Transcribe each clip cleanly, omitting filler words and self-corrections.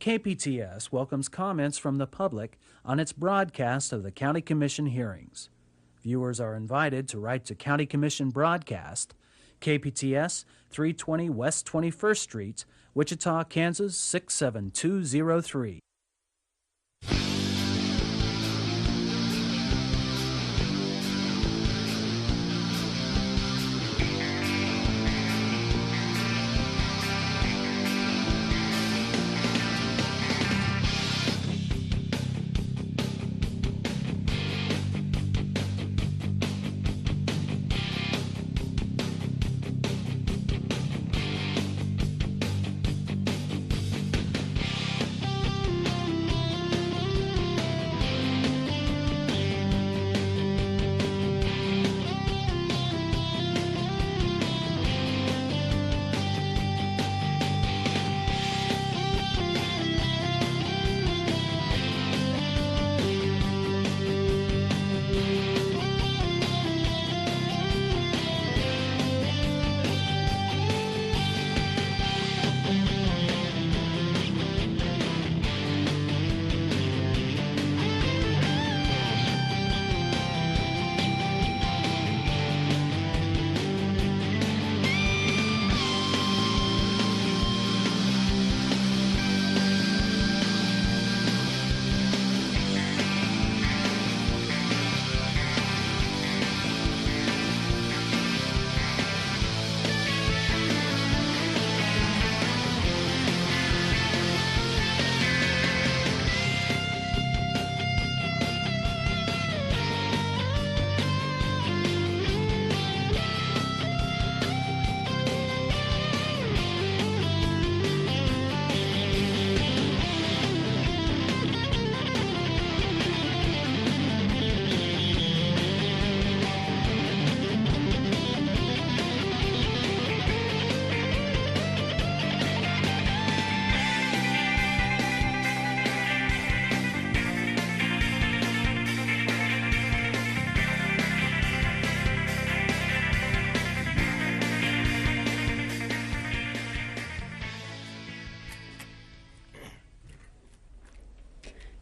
KPTS welcomes comments from the public on its broadcast of the County Commission hearings. Viewers are invited to write to County Commission Broadcast, KPTS 320 West 21st Street, Wichita, Kansas 67203.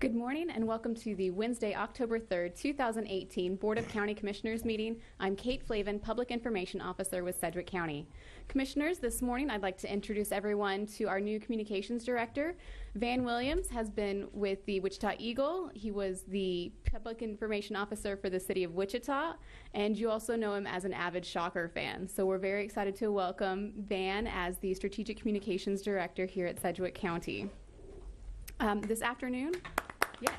Good morning and welcome to the Wednesday, October 3rd, 2018 Board of County Commissioners meeting. I'm Kate Flavin, Public Information Officer with Sedgwick County. Commissioners, this morning I'd like to introduce everyone to our new Communications Director. Van Williams has been with the Wichita Eagle. He was the Public Information Officer for the City of Wichita, and you also know him as an avid Shocker fan. So we're very excited to welcome Van as the Strategic Communications Director here at Sedgwick County. This afternoon, yes.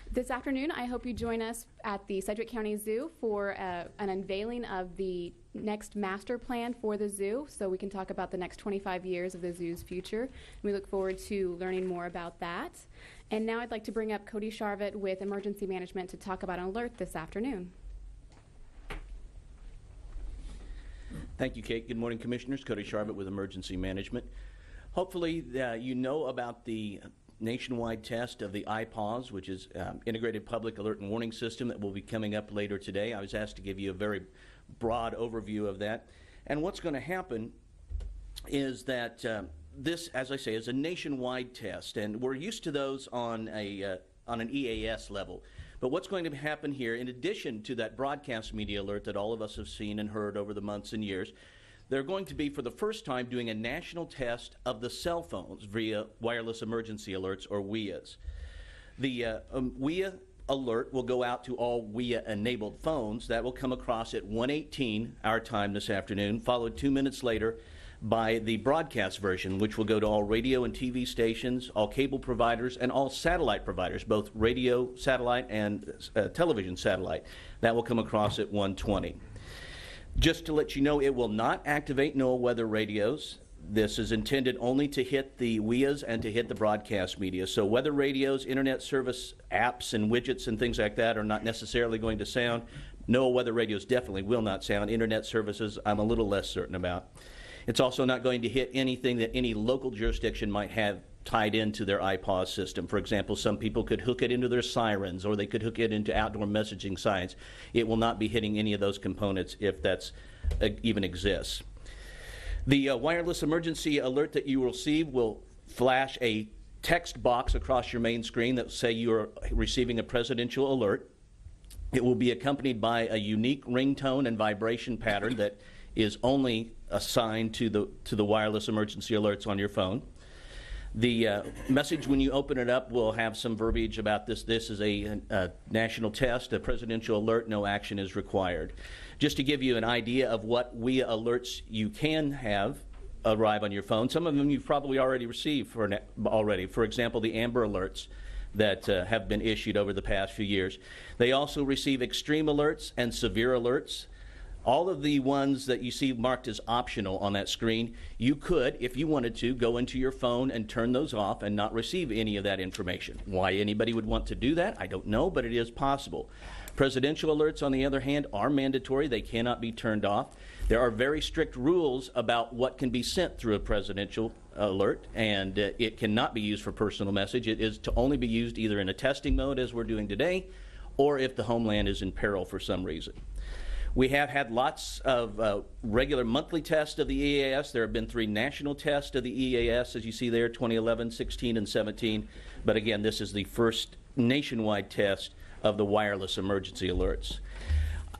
This afternoon, I hope you join us at the Sedgwick County Zoo for an unveiling of the next master plan for the zoo, so we can talk about the next 25 years of the zoo's future. We look forward to learning more about that. And now I'd like to bring up Cody Sharvett with Emergency Management to talk about an alert this afternoon. Thank you, Kate. Good morning, Commissioners. Cody Sharvett with Emergency Management. Hopefully you know about the nationwide test of the IPAWS, which is Integrated Public Alert and Warning System, that will be coming up later today. I was asked to give you a very broad overview of that. And what's going to happen is that this, as I say, is a nationwide test, and we're used to those on an EAS level. But what's going to happen here, in addition to that broadcast media alert that all of us have seen and heard over the months and years, they're going to be, for the first time, doing a national test of the cell phones via wireless emergency alerts, or WEAs. The WEA alert will go out to all WEA-enabled phones. That will come across at 1:18 our time this afternoon, followed 2 minutes later by the broadcast version, which will go to all radio and TV stations, all cable providers, and all satellite providers, both radio satellite and television satellite. That will come across at 1:20. Just to let you know, it will not activate NOAA weather radios. This is intended only to hit the WEAs and to hit the broadcast media. So weather radios, internet service apps and widgets and things like that are not necessarily going to sound. NOAA weather radios definitely will not sound. Internet services, I'm a little less certain about. It's also not going to hit anything that any local jurisdiction might have tied into their IPAWS system. For example, some people could hook it into their sirens, or they could hook it into outdoor messaging signs. It will not be hitting any of those components if that's even exists. The wireless emergency alert that you will receive will flash a text box across your main screen that will say you are receiving a presidential alert. It will be accompanied by a unique ringtone and vibration pattern that is only assigned to the wireless emergency alerts on your phone. The message, when you open it up, will have some verbiage about this. This is a national test, a presidential alert, no action is required. Just to give you an idea of what WIA alerts you can have arrive on your phone, some of them you've probably already received already. For example, the Amber Alerts that have been issued over the past few years. They also receive extreme alerts and severe alerts. All of the ones that you see marked as optional on that screen, you could, if you wanted to, go into your phone and turn those off and not receive any of that information. Why anybody would want to do that, I don't know, but it is possible. Presidential alerts, on the other hand, are mandatory. They cannot be turned off. There are very strict rules about what can be sent through a presidential alert, and it cannot be used for personal message. It is to only be used either in a testing mode, as we're doing today, or if the homeland is in peril for some reason. We have had lots of regular monthly tests of the EAS. There have been 3 national tests of the EAS, as you see there, 2011, 16, and 17. But again, this is the first nationwide test of the wireless emergency alerts.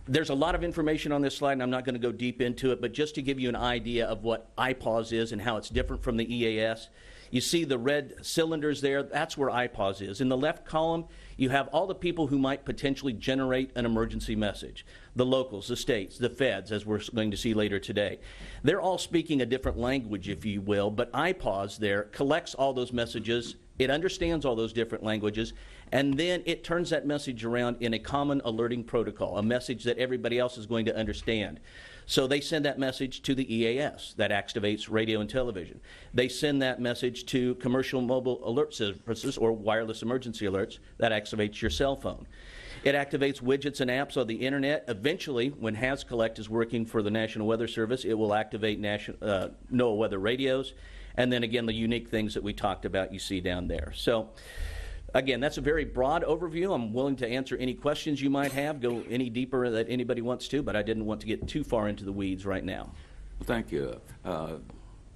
There's a lot of information on this slide, and I'm not going to go deep into it, but just to give you an idea of what IPAWS is and how it's different from the EAS, you see the red cylinders there, that's where IPAWS is. In the left column, you have all the people who might potentially generate an emergency message. The locals, the states, the feds, as we're going to see later today. They're all speaking a different language, if you will, but IPAWS there collects all those messages, it understands all those different languages, and then it turns that message around in a common alerting protocol, a message that everybody else is going to understand. So they send that message to the EAS, that activates radio and television. They send that message to commercial mobile alert services or wireless emergency alerts, that activates your cell phone. It activates widgets and apps on the internet. Eventually, when HasCollect is working for the National Weather Service, it will activate NOAA weather radios. And then again, the unique things that we talked about you see down there. So again, that's a very broad overview. I'm willing to answer any questions you might have, go any deeper that anybody wants to, but I didn't want to get too far into the weeds right now. Well, thank you.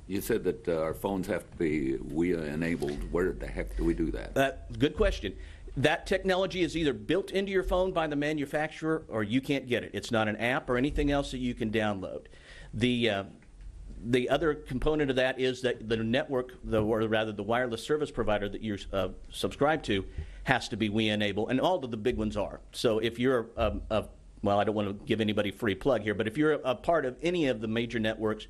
You said that our phones have to be WIA enabled. Where the heck do we do that? Good question. That technology is either built into your phone by the manufacturer or you can't get it. It's not an app or anything else that you can download. The other component of that is that the network, or rather the wireless service provider that you're subscribed to, has to be WIA enabled, and all of the big ones are. So if you're well, I don't want to give anybody a free plug here, but if you're a part of any of the major networks,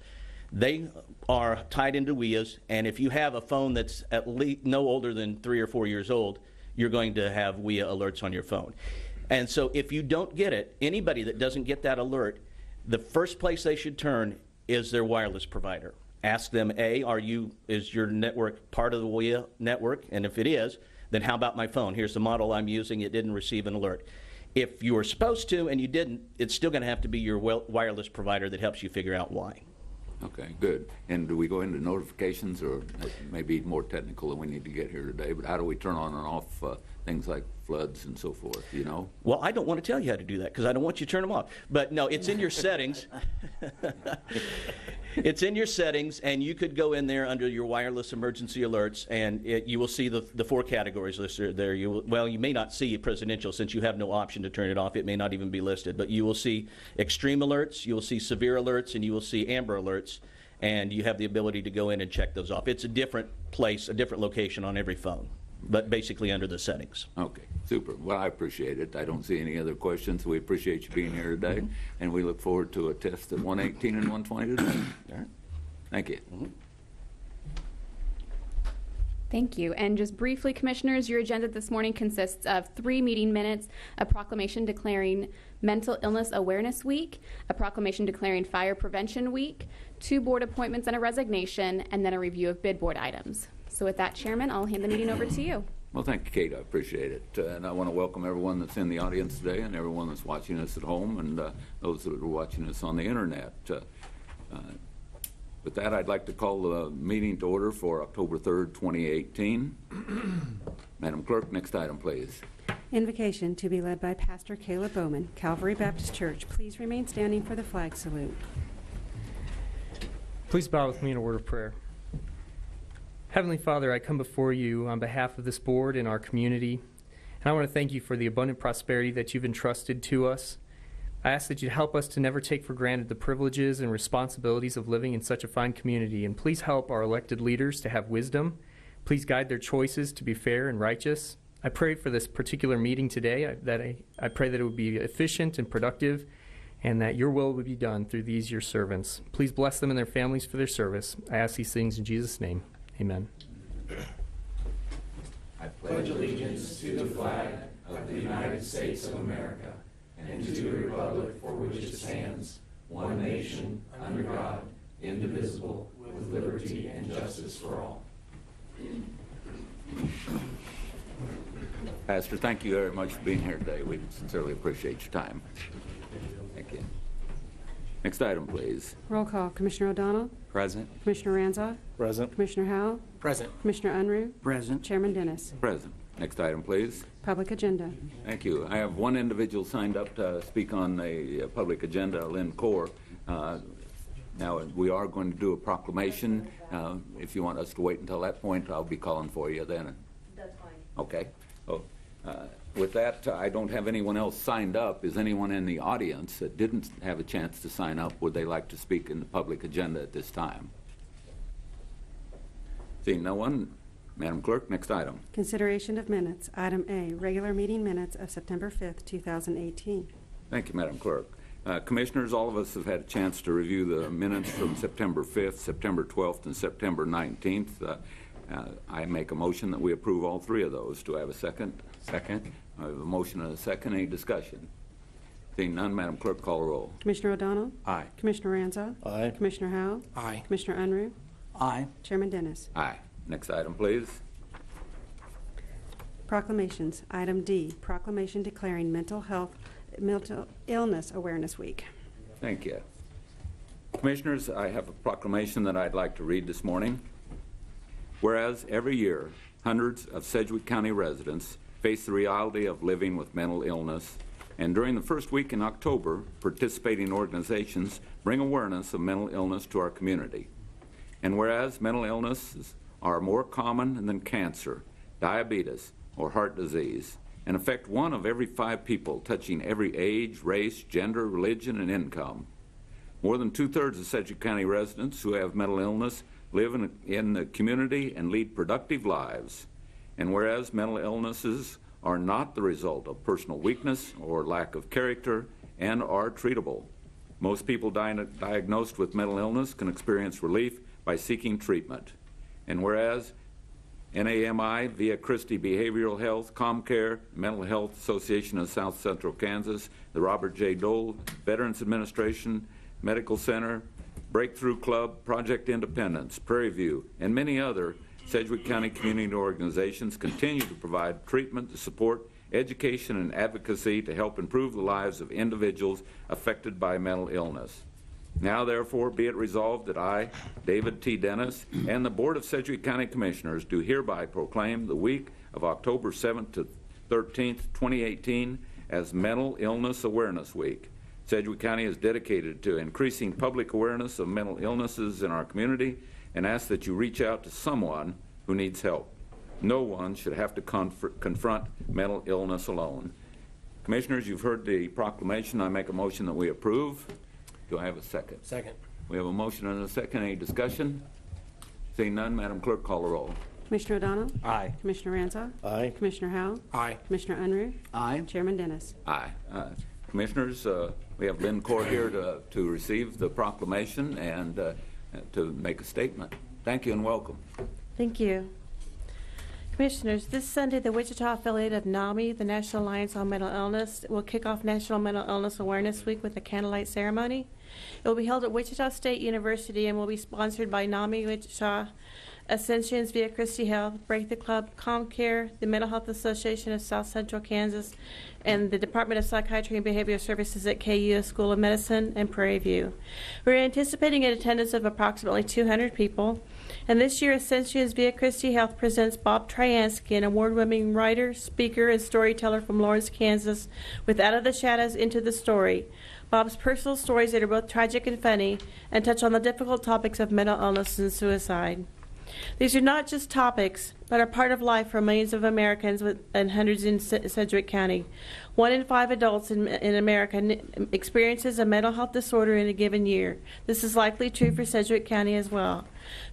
they are tied into WIAs, and if you have a phone that's at least no older than 3 or 4 years old, you're going to have WIA alerts on your phone. And so if you don't get it, anybody that doesn't get that alert, the first place they should turn is their wireless provider. Ask them, is your network part of the WIA network? And if it is, then how about my phone? Here's the model I'm using, it didn't receive an alert. If you were supposed to and you didn't, it's still going to have to be your wireless provider that helps you figure out why. Okay, good. And do we go into notifications, or maybe more technical than we need to get here today, but how do we turn on and off things like floods and so forth, you know? Well, I don't want to tell you how to do that because I don't want you to turn them off. But no, it's in your settings. It's in your settings, and you could go in there under your wireless emergency alerts, and you will see the 4 categories listed there. You may not see presidential since you have no option to turn it off. It may not even be listed, but you will see extreme alerts, you will see severe alerts, and you will see amber alerts, and you have the ability to go in and check those off. It's a different place, a different location on every phone, but basically under the settings. Okay, super. Well, I appreciate it. I don't see any other questions. We appreciate you being here today, and we look forward to a test at 118 and 120 today. All right. Thank you. Thank you. And just briefly, Commissioners, your agenda this morning consists of 3 meeting minutes, a proclamation declaring Mental Illness Awareness Week, a proclamation declaring Fire Prevention Week, 2 board appointments and a resignation, and then a review of bid board items. So with that, Chairman, I'll hand the meeting over to you. Well, thank you, Kate. I appreciate it. And I want to welcome everyone that's in the audience today and everyone that's watching us at home and those that are watching us on the internet. With that, I'd like to call the meeting to order for October 3rd, 2018. Madam Clerk, next item, please. Invocation to be led by Pastor Caleb Bowman, Calvary Baptist Church. Please remain standing for the flag salute. Please bow with me in a word of prayer. Heavenly Father, I come before you on behalf of this board and our community, and I want to thank you for the abundant prosperity that you've entrusted to us. I ask that you help us to never take for granted the privileges and responsibilities of living in such a fine community, and please help our elected leaders to have wisdom. Please guide their choices to be fair and righteous. I pray for this particular meeting today, I pray that it would be efficient and productive, and that your will would be done through these your servants. Please bless them and their families for their service. I ask these things in Jesus' name. Amen. I pledge allegiance to the flag of the United States of America and to the republic for which it stands, one nation, under God, indivisible, with liberty and justice for all. Pastor, thank you very much for being here today. We sincerely appreciate your time. Thank you. Next item, please. Roll call. Commissioner O'Donnell? Present. Commissioner Ranzau? Present. Commissioner Howell? Present. Commissioner Unruh? Present. Chairman Dennis? Present. Next item, please. Public agenda. Thank you. I have one individual signed up to speak on the public agenda, Lynn Core. Now, we are going to do a proclamation. If you want us to wait until that point, I'll be calling for you then. That's fine. Okay. Oh, with that, I don't have anyone else signed up. Is anyone in the audience that didn't have a chance to sign up, would they like to speak in the public agenda at this time? Seeing no one, Madam Clerk, next item. Consideration of minutes. Item A, regular meeting minutes of September 5th, 2018. Thank you, Madam Clerk. Commissioners, all of us have had a chance to review the minutes from September 5th, September 12th, and September 19th. I make a motion that we approve all three of those. Do I have a second? Second. I have a motion and a second. Any discussion? Seeing none, Madam Clerk, call a roll. Commissioner O'Donnell? Aye. Commissioner Ranzau? Aye. Commissioner Howell? Aye. Commissioner Unruh? Aye. Chairman Dennis? Aye. Next item, please. Proclamations. Item D, proclamation declaring mental illness awareness week. Thank you. Commissioners, I have a proclamation that I'd like to read this morning. Whereas every year, hundreds of Sedgwick County residents face the reality of living with mental illness, and during the first week in October, participating organizations bring awareness of mental illness to our community. And whereas mental illnesses are more common than cancer, diabetes, or heart disease, and affect 1 of every 5 people, touching every age, race, gender, religion, and income. More than 2/3 of Sedgwick County residents who have mental illness live in the community and lead productive lives. And whereas mental illnesses are not the result of personal weakness or lack of character and are treatable, most people diagnosed with mental illness can experience relief by seeking treatment. And whereas NAMI, Via Christi Behavioral Health, ComCare, Mental Health Association of South Central Kansas, the Robert J. Dole Veterans Administration, Medical Center, Breakthrough Club, Project Independence, Prairie View, and many other Sedgwick County community organizations continue to provide treatment, to support, education, and advocacy to help improve the lives of individuals affected by mental illness. Now, therefore, be it resolved that I, David T. Dennis, and the Board of Sedgwick County Commissioners do hereby proclaim the week of October 7th to 13th, 2018 as Mental Illness Awareness Week. Sedgwick County is dedicated to increasing public awareness of mental illnesses in our community and ask that you reach out to someone who needs help. No one should have to confront mental illness alone. Commissioners, you've heard the proclamation. I make a motion that we approve. Do I have a second? Second. We have a motion and a second. Any discussion? Seeing none, Madam Clerk, call the roll. Commissioner O'Donnell? Aye. Commissioner Ranzau? Aye. Commissioner Howell? Aye. Commissioner Unruh? Aye. Chairman Dennis? Aye. Commissioners, we have Lynn Court here to receive the proclamation and to make a statement. Thank you and welcome. Thank you. Commissioners, this Sunday, the Wichita affiliate of NAMI, the National Alliance on Mental Illness, will kick off National Mental Illness Awareness Week with a candlelight ceremony. It will be held at Wichita State University and will be sponsored by NAMI Wichita, Ascensions Via Christi Health, Break the Club, ComCare, the Mental Health Association of South Central Kansas, and the Department of Psychiatry and Behavioral Services at KU School of Medicine and Prairie View. We're anticipating an attendance of approximately 200 people. And this year, Ascensions Via Christi Health presents Bob Tryansky, an award-winning writer, speaker, and storyteller from Lawrence, Kansas, with Out of the Shadows Into the Story. Bob's personal stories that are both tragic and funny and touch on the difficult topics of mental illness and suicide. These are not just topics, but are part of life for millions of Americans and hundreds in Sedgwick County. 1 in 5 adults in America experiences a mental health disorder in a given year. This is likely true for Sedgwick County as well.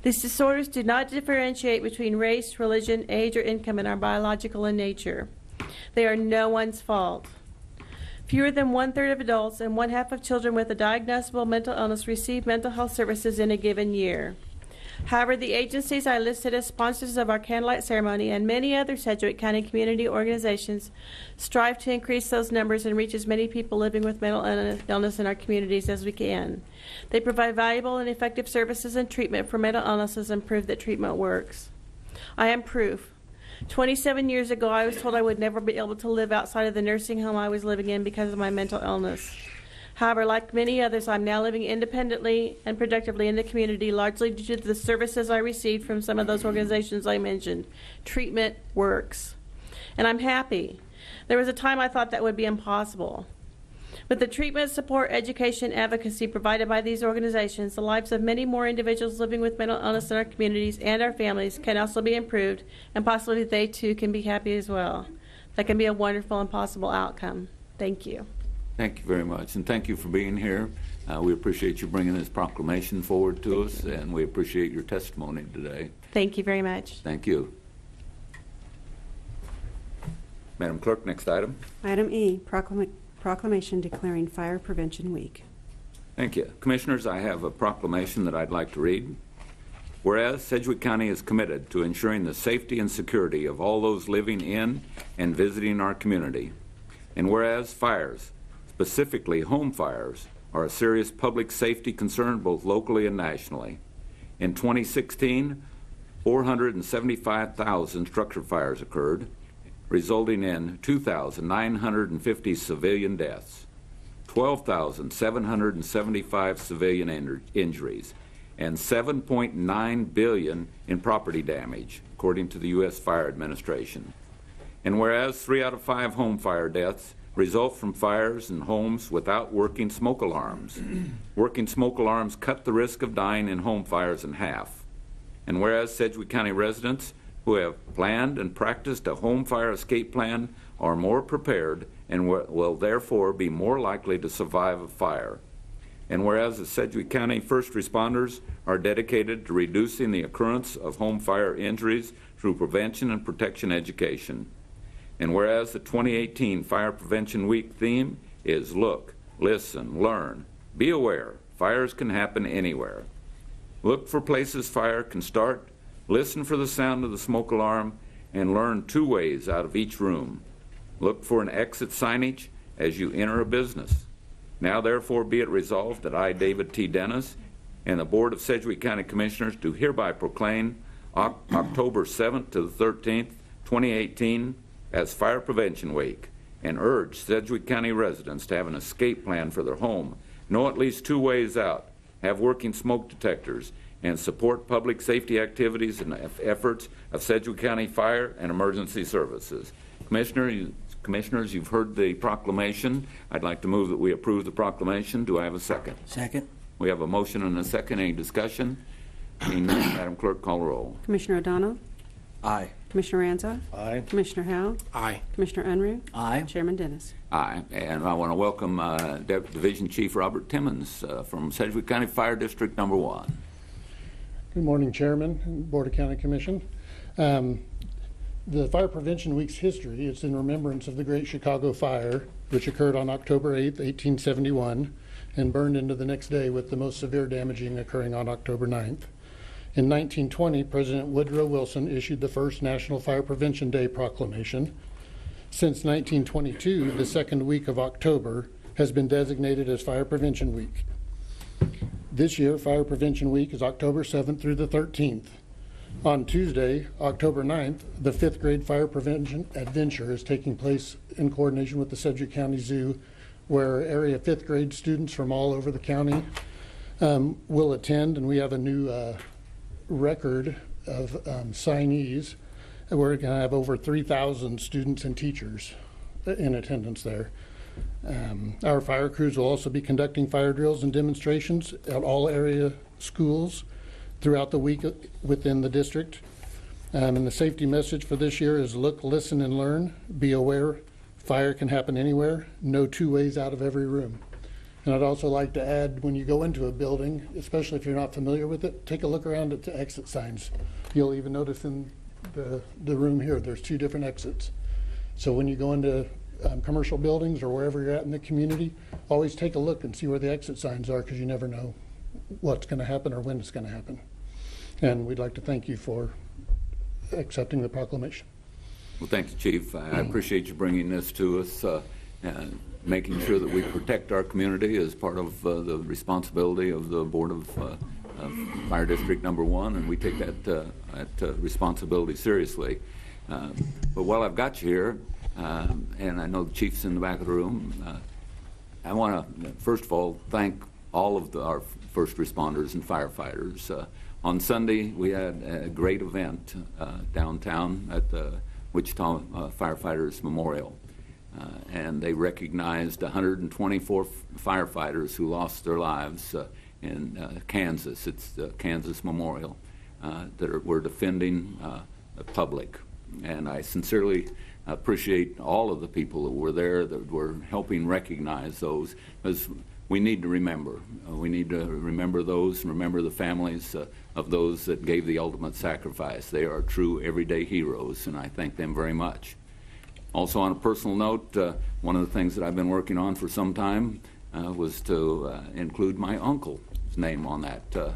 These disorders do not differentiate between race, religion, age, or income and are biological in nature. They are no one's fault. Fewer than 1/3 of adults and 1/2 of children with a diagnosable mental illness receive mental health services in a given year. However, the agencies I listed as sponsors of our candlelight ceremony and many other Sedgwick County community organizations strive to increase those numbers and reach as many people living with mental illness in our communities as we can. They provide valuable and effective services and treatment for mental illnesses and prove that treatment works. I am proof. 27 years ago, I was told I would never be able to live outside of the nursing home I was living in because of my mental illness. However, like many others, I'm now living independently and productively in the community, largely due to the services I received from some of those organizations I mentioned. Treatment works. And I'm happy. There was a time I thought that would be impossible. With the treatment, support, education, advocacy provided by these organizations, the lives of many more individuals living with mental illness in our communities and our families can also be improved, and possibly they too can be happy as well. That can be a wonderful and possible outcome. Thank you. Thank you very much, and thank you for being here. We appreciate you bringing this proclamation forward to us, and we appreciate your testimony today. Thank you very much. Thank you. Madam Clerk, next item. Item E, proclamation declaring Fire Prevention Week. Thank you. Commissioners, I have a proclamation that I'd like to read. Whereas Sedgwick County is committed to ensuring the safety and security of all those living in and visiting our community, and whereas fires, specifically home fires, are a serious public safety concern both locally and nationally. In 2016, 475,000 structure fires occurred, resulting in 2,950 civilian deaths, 12,775 civilian injuries, and $7.9 billion in property damage, according to the U.S. Fire Administration. And whereas 3 out of 5 home fire deaths result from fires in homes without working smoke alarms. Working smoke alarms cut the risk of dying in home fires in half. And whereas Sedgwick County residents who have planned and practiced a home fire escape plan are more prepared and will therefore be more likely to survive a fire. And whereas the Sedgwick County first responders are dedicated to reducing the occurrence of home fire injuries through prevention and protection education. And whereas the 2018 Fire Prevention Week theme is look, listen, learn, be aware, fires can happen anywhere. Look for places fire can start, listen for the sound of the smoke alarm, and learn 2 ways out of each room. Look for an exit signage as you enter a business. Now therefore be it resolved that I, David T. Dennis, and the Board of Sedgwick County Commissioners do hereby proclaim October 7th to the 13th, 2018, as Fire Prevention Week, and urge Sedgwick County residents to have an escape plan for their home, know at least 2 ways out, have working smoke detectors, and support public safety activities and efforts of Sedgwick County Fire and Emergency Services. Commissioners, you've heard the proclamation. I'd like to move that we approve the proclamation. Do I have a second? Second. We have a motion and a second. Any discussion? Seeing none, Madam Clerk, call the roll. Commissioner O'Donnell? Aye. Commissioner Ranzau? Aye. Commissioner Howell? Aye. Commissioner Unruh? Aye. Chairman Dennis. Aye, and I want to welcome Division Chief Robert Timmons from Sedgwick County Fire District Number 1. Good morning, Chairman and Board of County Commission. The Fire Prevention Week's history is in remembrance of the Great Chicago Fire, which occurred on October 8, 1871, and burned into the next day, with the most severe damaging occurring on October 9th. In 1920, President Woodrow Wilson issued the first National Fire Prevention Day proclamation. Since 1922, the second week of October has been designated as Fire Prevention Week. This year, Fire Prevention Week is October 7th through the 13th. On Tuesday, October 9th, the 5th grade fire prevention adventure is taking place in coordination with the Sedgwick County Zoo, where area 5th grade students from all over the county will attend, and we have a new record of signees. We're going to have over 3,000 students and teachers in attendance there. Our fire crews will also be conducting fire drills and demonstrations at all area schools throughout the week within the district. And the safety message for this year is look, listen, and learn. Be aware fire can happen anywhere. No two ways out of every room. And I'd also like to add, when you go into a building, especially if you're not familiar with it, take a look around at the exit signs. You'll even notice in the room here, there's 2 different exits. So when you go into commercial buildings or wherever you're at in the community, always take a look and see where the exit signs are, because you never know what's going to happen or when it's going to happen. And we'd like to thank you for accepting the proclamation. Well, thank you, Chief. I appreciate you bringing this to us. And making sure that we protect our community is part of the responsibility of the Board of Fire District Number 1, and we take that responsibility seriously. But while I've got you here, and I know the Chief's in the back of the room, I want to, first of all, thank all of our first responders and firefighters. On Sunday, we had a great event downtown at the Wichita Firefighters Memorial. And they recognized 124 firefighters who lost their lives in Kansas. It's the Kansas Memorial that were defending the public. And I sincerely appreciate all of the people that were there that were helping recognize those, because we need to remember. We need to remember those and remember the families of those that gave the ultimate sacrifice. They are true everyday heroes, and I thank them very much. Also, on a personal note, one of the things that I've been working on for some time was to include my uncle's name on that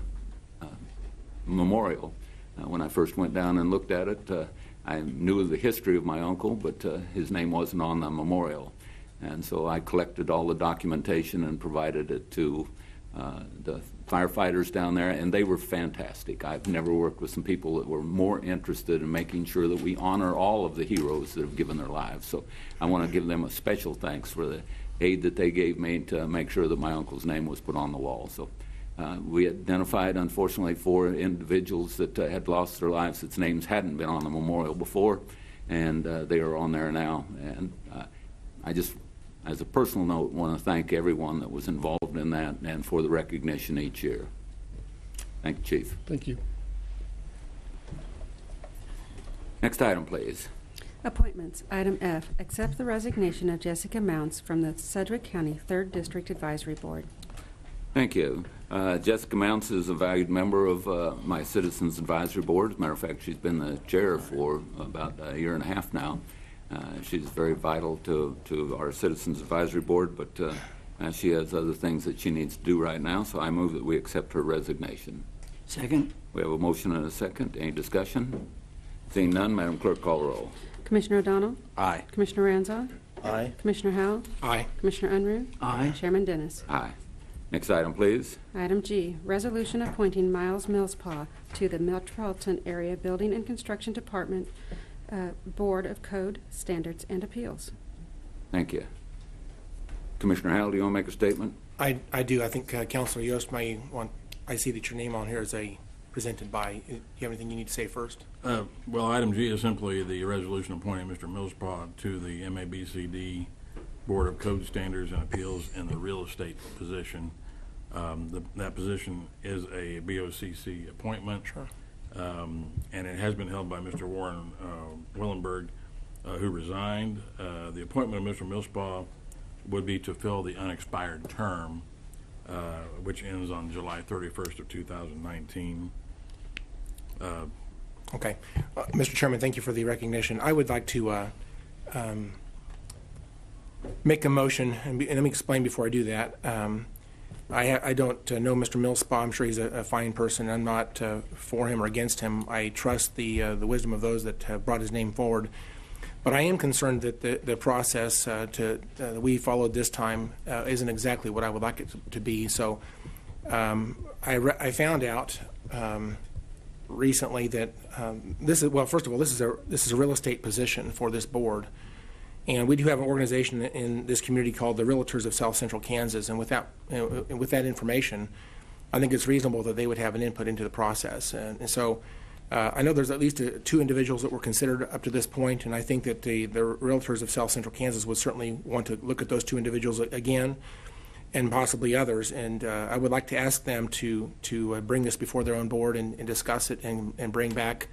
memorial. When I first went down and looked at it, I knew the history of my uncle, but his name wasn't on the memorial. And so I collected all the documentation and provided it to the firefighters down there, and they were fantastic. I've never worked with some people that were more interested in making sure that we honor all of the heroes that have given their lives. So I want to give them a special thanks for the aid that they gave me to make sure that my uncle's name was put on the wall. So we identified, unfortunately, 4 individuals that had lost their lives that's names hadn't been on the memorial before, and they are on there now. And I just, as a personal note, want to thank everyone that was involved in that and for the recognition each year. Thank you, Chief. Thank you. Next item, please. Appointments. Item F, accept the resignation of Jessica Mounts from the Sedgwick County 3rd District Advisory Board. Thank you. Jessica Mounts is a valued member of my Citizens Advisory Board. As a matter of fact, she's been the chair for about a year and a half now. She's very vital to our Citizens Advisory Board, but she has other things that she needs to do right now, so I move that we accept her resignation. Second. We have a motion and a second. Any discussion? Seeing none, Madam Clerk, call the roll. Commissioner O'Donnell? Aye. Commissioner Ranzau? Aye. Commissioner Howell? Aye. Commissioner Unruh? Aye. Chairman Dennis? Aye. Next item, please. Item G, resolution appointing Miles MILLSPAUGH to the Metropolitan Area Building and Construction Department Board of Code, Standards, and Appeals. Thank you. Commissioner Howell, do you want to make a statement? I do. I think Councilor Yost may want, I see that your name on here is presented by. Do you have anything you need to say first? Well, item G is simply the resolution appointing Mr. MILLSPAUGH to the MABCD Board of Code Standards and Appeals in the real estate position. That position is a BOCC appointment. Sure. And it has been held by Mr. Warren Willenberg, who resigned. The appointment of Mr. MILLSPAUGH would be to fill the unexpired term, which ends on July 31st of 2019. Okay. Mr. Chairman, thank you for the recognition. I would like to make a motion, and let me explain before I do that. I don't know Mr. MILLSPAUGH. I'm sure he's a fine person. I'm not for him or against him. I trust the wisdom of those that have brought his name forward. But I am concerned that the process that we followed this time isn't exactly what I would like it to be. So I found out recently that this is, well, first of all, this is a real estate position for this board. And we do have an organization in this community called the Realtors of South Central Kansas, and with that information, I think it's reasonable that they would have an input into the process. And so I know there's at least two individuals that were considered up to this point, and I think that the Realtors of South Central Kansas would certainly want to look at those two individuals again, and possibly others. And I would like to ask them to bring this before their own board and discuss it and bring back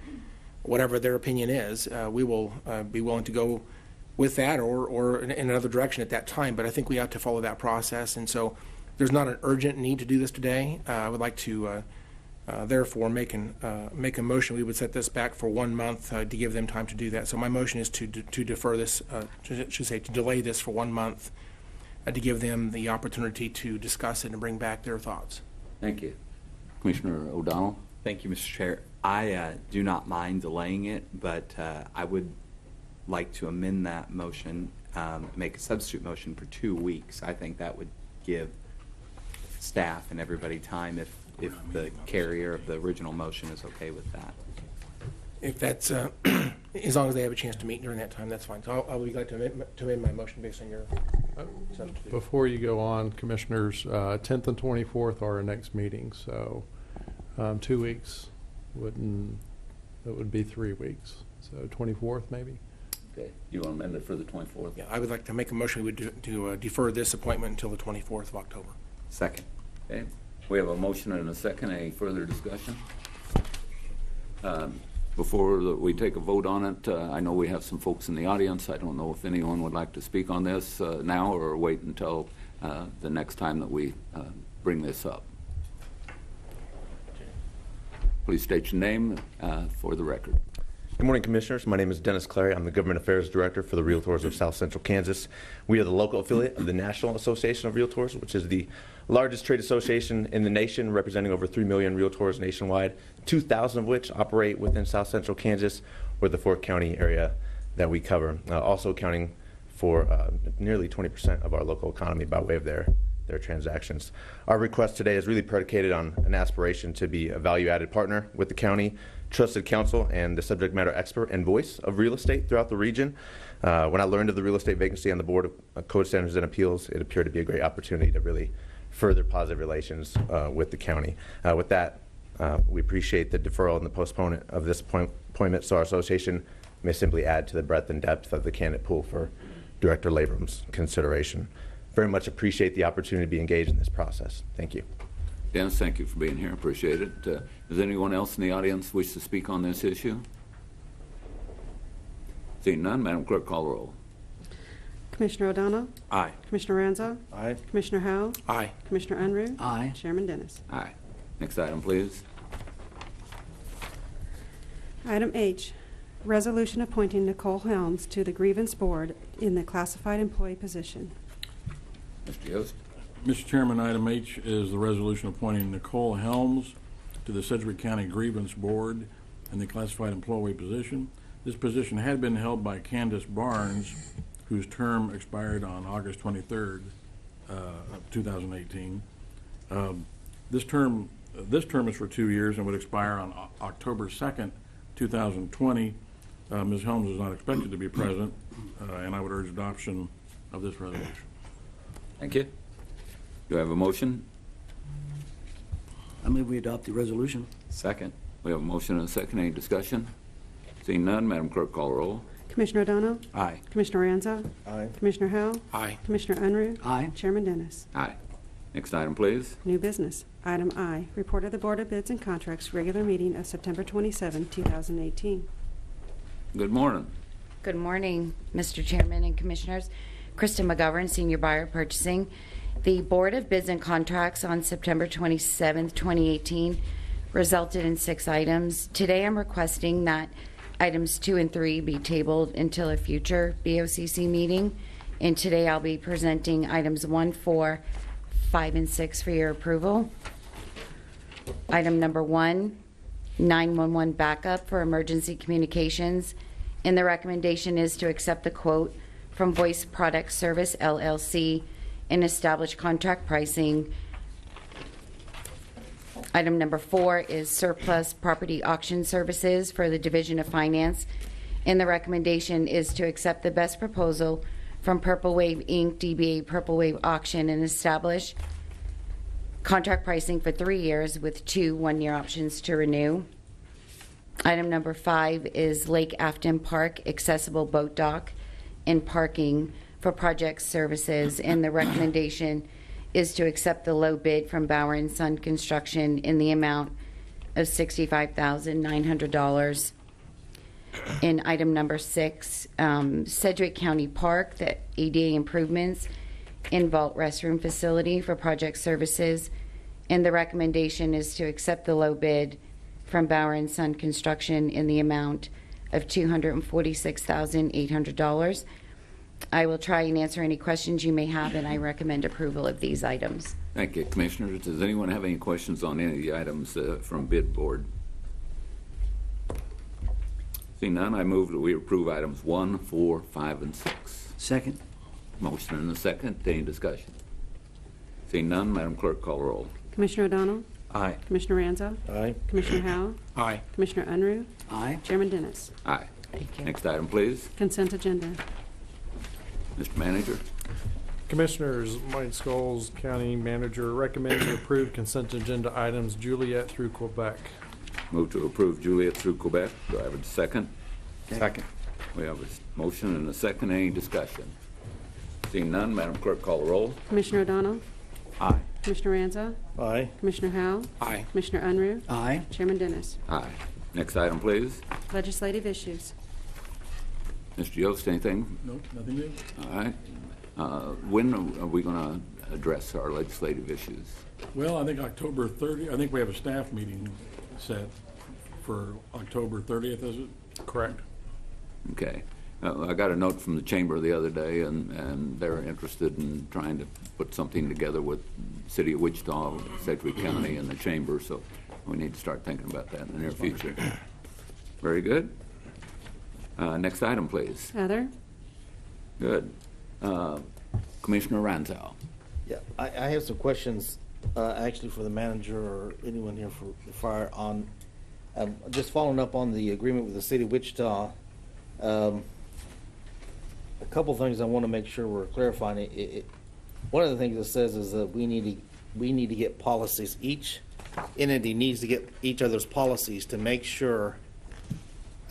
whatever their opinion is. We will be willing to go with that or in another direction at that time, but I think we ought to follow that process. And so there's not an urgent need to do this today. I would like to therefore make a motion. We would set this back for 1 month to give them time to do that. So my motion is to defer this, to delay this for 1 month to give them the opportunity to discuss it and bring back their thoughts. Thank you. Commissioner O'Donnell? Thank you, Mr. Chair. I do not mind delaying it, but I would like to amend that motion, make a substitute motion for 2 weeks. I think that would give staff and everybody time if the carrier of the original motion is okay with that. If that's, as long as they have a chance to meet during that time, that's fine. So I'll be glad to amend my motion based on your substitute. Before you go on, Commissioners, 10th and 24th are our next meeting, so 2 weeks it would be 3 weeks. So 24th maybe? Okay. You want to amend it for the 24th? Yeah, I would like to make a motion to defer this appointment until the 24th of October. Second. Okay. We have a motion and a second. Any further discussion? Before we take a vote on it, I know we have some folks in the audience. I don't know if anyone would like to speak on this now or wait until the next time that we bring this up. Please state your name for the record. Good morning, Commissioners. My name is Dennis Clary. I'm the Government Affairs Director for the Realtors of South Central Kansas. We are the local affiliate of the National Association of Realtors, which is the largest trade association in the nation, representing over 3 million realtors nationwide, 2,000 of which operate within South Central Kansas or the Fort County area that we cover, also accounting for nearly 20% of our local economy by way of their transactions. Our request today is really predicated on an aspiration to be a value-added partner with the county, trusted counsel, and the subject matter expert and voice of real estate throughout the region. When I learned of the real estate vacancy on the Board of Code Standards and Appeals, it appeared to be a great opportunity to really further positive relations with the county. With that, we appreciate the deferral and the postponement of this appointment so our association may simply add to the breadth and depth of the candidate pool for Director Labrum's consideration. Very much appreciate the opportunity to be engaged in this process. Thank you. Dennis, thank you for being here. Appreciate it. Does anyone else in the audience wish to speak on this issue? Seeing none, Madam Clerk, call the roll. Commissioner O'Donnell? Aye. Commissioner Ranzo? Aye. Commissioner Howell? Aye. Commissioner Unruh? Aye. Chairman Dennis. Aye. Next item, please. Item H, resolution appointing Nicole Helms to the Grievance Board in the classified employee position. Mr. Yost. Mr. Chairman, item H is the resolution appointing Nicole Helms to the Sedgwick County Grievance Board in the classified employee position. This position had been held by Candace Barnes, whose term expired on August 23rd of 2018. This term is for 2 years and would expire on October 2nd, 2020. Ms. Helms is not expected to be present, and I would urge adoption of this resolution. Thank you. Do I have a motion? I move we adopt the resolution. Second. We have a motion and a second. Any discussion? Seeing none, Madam Clerk, call the roll. Commissioner O'Donnell? Aye. Commissioner Ranzo? Aye. Commissioner Howell? Aye. Commissioner Unruh? Aye. Chairman Dennis. Aye. Next item, please. New business. Item I, report of the Board of Bids and Contracts regular meeting of September 27, 2018. Good morning. Good morning, Mr. Chairman and Commissioners. Kristen McGovern, Senior Buyer Purchasing. The Board of Bids and Contracts on September 27, 2018 resulted in 6 items. Today I'm requesting that items 2 and 3 be tabled until a future BOCC meeting. And today I'll be presenting items 1, 4, 5, and 6 for your approval. Item number 1, 911 backup for emergency communications. And the recommendation is to accept the quote from Voice Product Service, LLC, and establish contract pricing Item number 4 is surplus property auction services for the Division of Finance, and the recommendation is to accept the best proposal from Purple Wave Inc., DBA Purple Wave Auction, and establish contract pricing for 3 years with 2 one-year options to renew. Item number 5 is Lake Afton Park accessible boat dock and parking for project services, and the recommendation is to accept the low bid from Bauer & Son Construction in the amount of $65,900. In item number 6, Sedgwick County Park, the ADA improvements in vault restroom facility for project services, and the recommendation is to accept the low bid from Bauer & Son Construction in the amount of $246,800. I will try and answer any questions you may have, and I recommend approval of these items. Thank you, Commissioners. Does anyone have any questions on any of the items from bid board? Seeing none, I move that we approve items 1, 4, 5, and 6. Second. Motion and a second. Any discussion? Seeing none, Madam Clerk, call the roll. Commissioner O'Donnell? Aye. Commissioner Ranzo? Aye. Commissioner Howell? Aye. Commissioner Unruh? Aye. Chairman Dennis? Aye. Thank you. Next item, please. Consent agenda. Mr. Manager. Commissioners, Mike Scholes, County Manager, recommend to approve consent agenda items Juliet through Quebec. Move to approve Juliet through Quebec. Do I have a second? Second. We have a motion and a second. Any discussion? Seeing none, Madam Clerk, call the roll. Commissioner O'Donnell? Aye. Commissioner Ranzo? Aye. Commissioner Howell? Aye. Commissioner Unruh? Aye. Chairman Dennis? Aye. Next item, please. Legislative issues. Mr. Yost, anything? Nope, nothing new. All right. When are we going to address our legislative issues? Well, I think October 30th, I think we have a staff meeting set for October 30th, is it? Correct. Okay. I got a note from the chamber the other day, and they're interested in trying to put something together with City of Wichita, Sedgwick County, and the chamber, so we need to start thinking about that in the near future. Very good. Next item, please. Other. Good. Commissioner Ranzow. Yeah, I have some questions, actually, for the manager or anyone here for the fire on, just following up on the agreement with the City of Wichita. A couple things I want to make sure we're clarifying. One of the things it says is that we need to get policies. Each entity needs to get each other's policies to make sure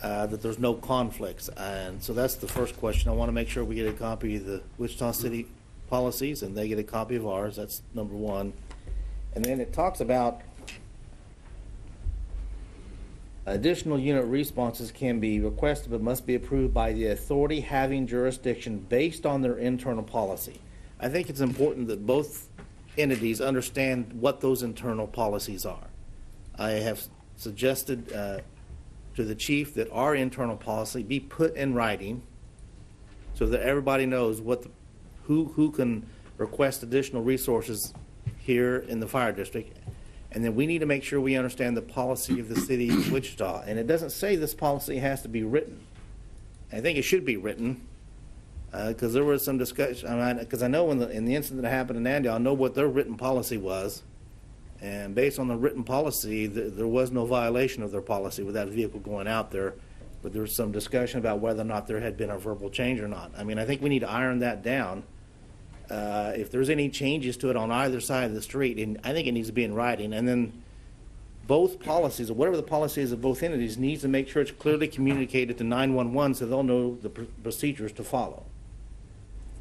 that there's no conflicts. And so that's the first question. I want to make sure we get a copy of the Wichita City policies and they get a copy of ours. That's number one. And then it talks about additional unit responses can be requested but must be approved by the authority having jurisdiction based on their internal policy. I think it's important that both entities understand what those internal policies are. I have suggested to the chief that our internal policy be put in writing so that everybody knows what who can request additional resources here in the fire district. And then we need to make sure we understand the policy of the City of Wichita. And it doesn't say this policy has to be written. I think it should be written because there was some discussion. Because I know in the incident that happened in Andy, I know what their written policy was. And based on the written policy, there was no violation of their policy with that vehicle going out there. But there was some discussion about whether or not there had been a verbal change or not. I mean, I think we need to iron that down. If there's any changes to it on either side of the street, and I think it needs to be in writing. And then both policies, or whatever the policy is of both entities, needs to make sure it's clearly communicated to 911 so they'll know the procedures to follow.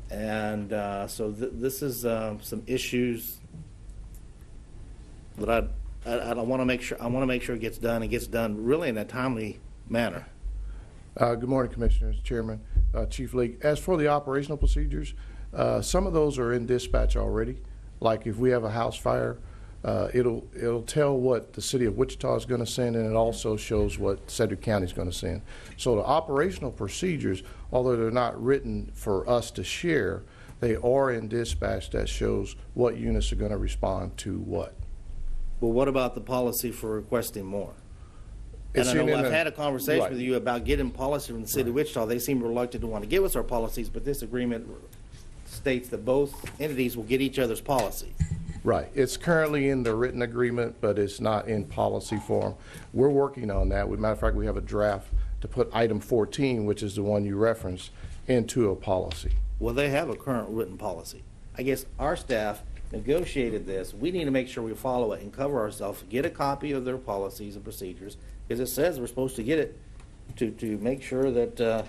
And so this is some issues that I want to make sure it gets done and gets done really in a timely manner. Good morning, Commissioners, Chairman, Chief League. As for the operational procedures, some of those are in dispatch already. Like if we have a house fire, it'll tell what the City of Wichita is going to send, and it also shows what Sedgwick County is going to send. So the operational procedures, although they're not written for us to share, they are in dispatch that shows what units are going to respond to what. Well, what about the policy for requesting more? And I know I've had a conversation with you about getting policy from the City of Wichita. They seem reluctant to want to give us our policies, but this agreement states that both entities will get each other's policy. Right. It's currently in the written agreement, but it's not in policy form. We're working on that. As a matter of fact, we have a draft to put item 14, which is the one you referenced, into a policy. Well, they have a current written policy. I guess our staff negotiated this. We need to make sure we follow it and cover ourselves, get a copy of their policies and procedures, because it says we're supposed to get it to make sure that,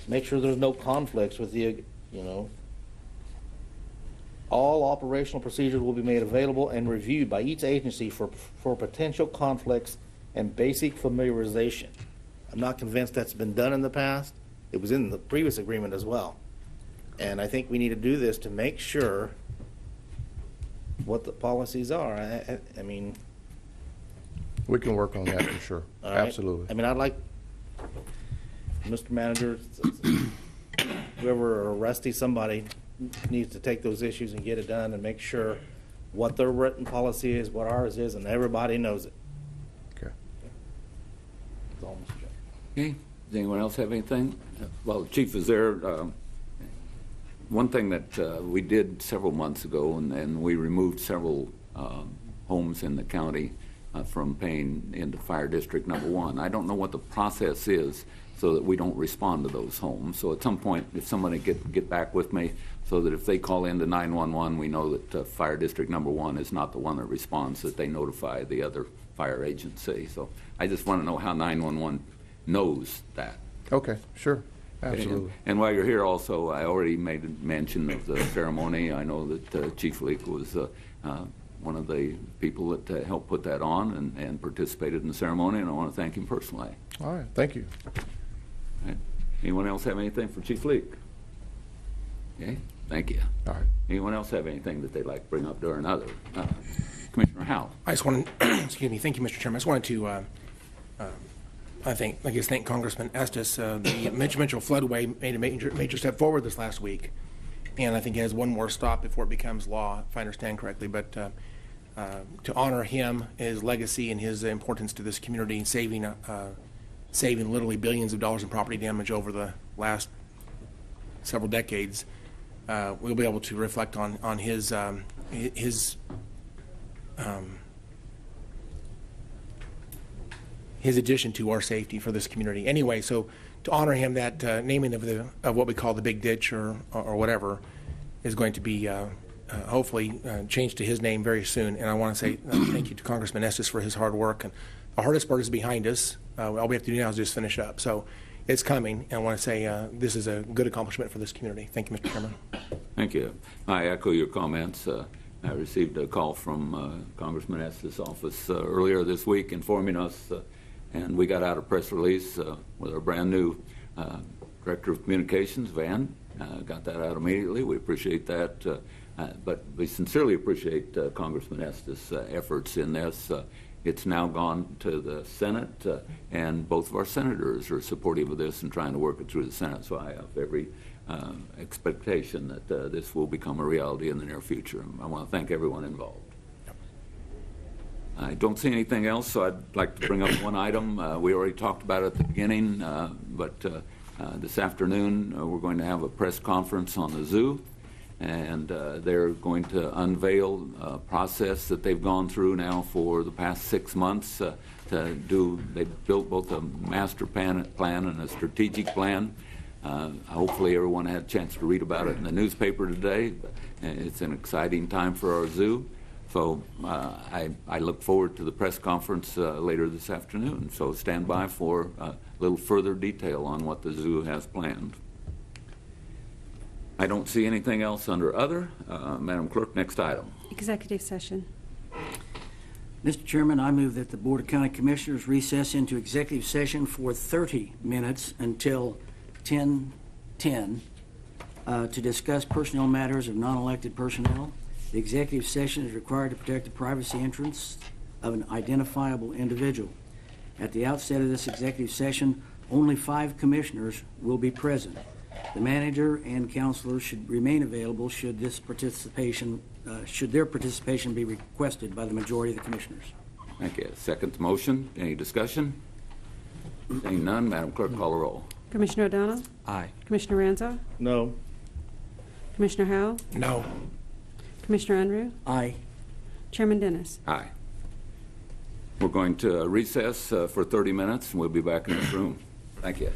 make sure there's no conflicts with the, you know. All operational procedures will be made available and reviewed by each agency for potential conflicts and basic familiarization. I'm not convinced that's been done in the past. It was in the previous agreement as well. And I think we need to do this to make sure what the policies are. I mean. We can work on that for sure. Right. Absolutely. I mean, I'd like, Mr. Manager, whoever, or Rusty, somebody needs to take those issues and get it done and make sure what their written policy is, what ours is, and everybody knows it. Okay. That's all, Mr. Chairman. Okay. Does anyone else have anything? Well, Chief, is there one thing that we did several months ago, and we removed several homes in the county from paying into Fire District Number 1. I don't know what the process is so that we don't respond to those homes. So at some point, if somebody get back with me, so that if they call into 911, we know that Fire District Number 1 is not the one that responds, that they notify the other fire agency. So I just want to know how 911 knows that. Okay, sure. Absolutely. And while you're here also, I already made mention of the ceremony. I know that Chief Leak was one of the people that helped put that on and participated in the ceremony, and I want to thank him personally. All right, thank you. All right. Anyone else have anything for Chief Leak? Okay, thank you. All right. Anyone else have anything that they'd like to bring up during other? Commissioner Howell. I just want to, excuse me, thank you, Mr. Chairman. I just wanted to, thank Congressman Estes. The Mitchell floodway made a major step forward this last week, and I think it has one more stop before it becomes law, if I understand correctly. But to honor him, his legacy, and his importance to this community, saving literally billions of dollars in property damage over the last several decades, we'll be able to reflect on his addition to our safety for this community. Anyway, so to honor him, that naming of what we call the big ditch or whatever is going to be hopefully changed to his name very soon. And I want to say thank you to Congressman Estes for his hard work. And the hardest part is behind us. All we have to do now is just finish up. So it's coming, and I want to say this is a good accomplishment for this community. Thank you, Mr. Chairman. Thank you. I echo your comments. I received a call from Congressman Estes' office earlier this week informing us, and we got out a press release with our brand new Director of Communications, Van. Got that out immediately. We appreciate that. But we sincerely appreciate Congressman Estes' efforts in this. It's now gone to the Senate, and both of our senators are supportive of this and trying to work it through the Senate. So I have every expectation that this will become a reality in the near future. I want to thank everyone involved. I don't see anything else, so I'd like to bring up one item. We already talked about it at the beginning, but this afternoon we're going to have a press conference on the zoo. And they're going to unveil a process that they've gone through now for the past 6 months they've built both a master plan and a strategic plan. Hopefully everyone had a chance to read about it in the newspaper today. It's an exciting time for our zoo. So I look forward to the press conference later this afternoon. So stand by for a little further detail on what the zoo has planned. I don't see anything else under other. Madam Clerk, next item. Executive session. Mr. Chairman, I move that the Board of County Commissioners recess into executive session for 30 minutes until 10:10 to discuss personnel matters of non-elected personnel. The executive session is required to protect the privacy interests of an identifiable individual. At the outset of this executive session, only 5 commissioners will be present. The manager and counselors should remain available should their participation be requested by the majority of the commissioners. Thank you. Second motion. Any discussion? Seeing none, Madam Clerk, call the roll. Commissioner O'Donnell? Aye. Commissioner Ranzo? No. Commissioner Howell? No. Commissioner Unruh? Aye. Chairman Dennis? Aye. We're going to recess for 30 minutes, and we'll be back in this room. Thank you.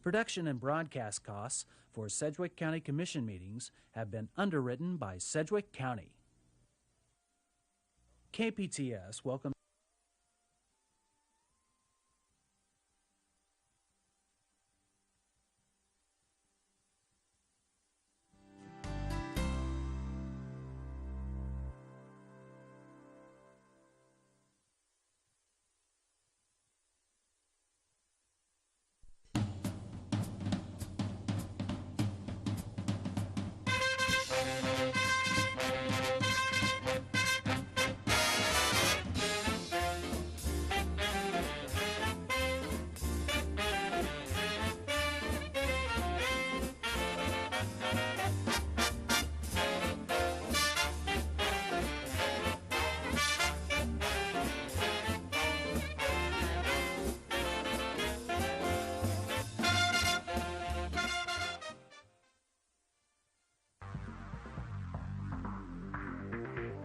Production and broadcast costs for Sedgwick County Commission meetings have been underwritten by Sedgwick County. KPTS welcomes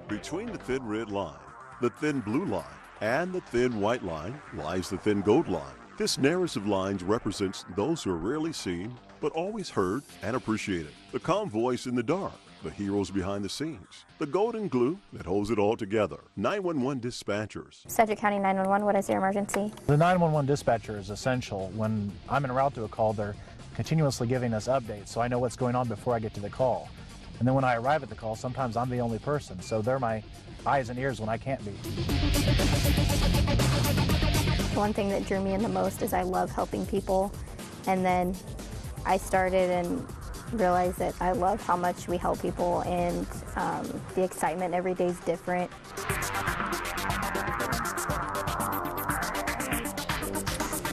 Between the thin red line, the thin blue line, and the thin white line lies the thin gold line. This narrative lines represents those who are rarely seen, but always heard and appreciated. The calm voice in the dark, the heroes behind the scenes, the golden glue that holds it all together. 911 dispatchers. Sedgwick County 911, what is your emergency? The 911 dispatcher is essential. When I'm en route to a call, they're continuously giving us updates, so I know what's going on before I get to the call. And then when I arrive at the call, sometimes I'm the only person, so they're my eyes and ears when I can't be. One thing that drew me in the most is I love helping people, and then I started and realized that I love how much we help people, and the excitement every day is different.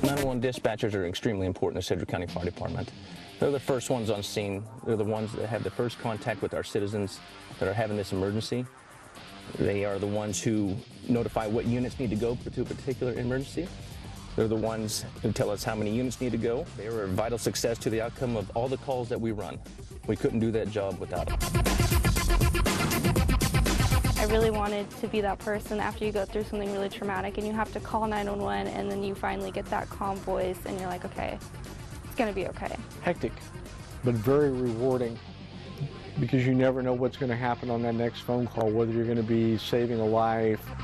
911 dispatchers are extremely important to Sedgwick County Fire Department. They're the first ones on scene. They're the ones that have the first contact with our citizens that are having this emergency. They are the ones who notify what units need to go to a particular emergency. They're the ones who tell us how many units need to go. They are a vital success to the outcome of all the calls that we run. We couldn't do that job without them. I really wanted to be that person after you go through something really traumatic and you have to call 911 and then you finally get that calm voice and you're like, okay, it's gonna be okay. Hectic, but very rewarding, because you never know what's going to happen on that next phone call, whether you're going to be saving a life. My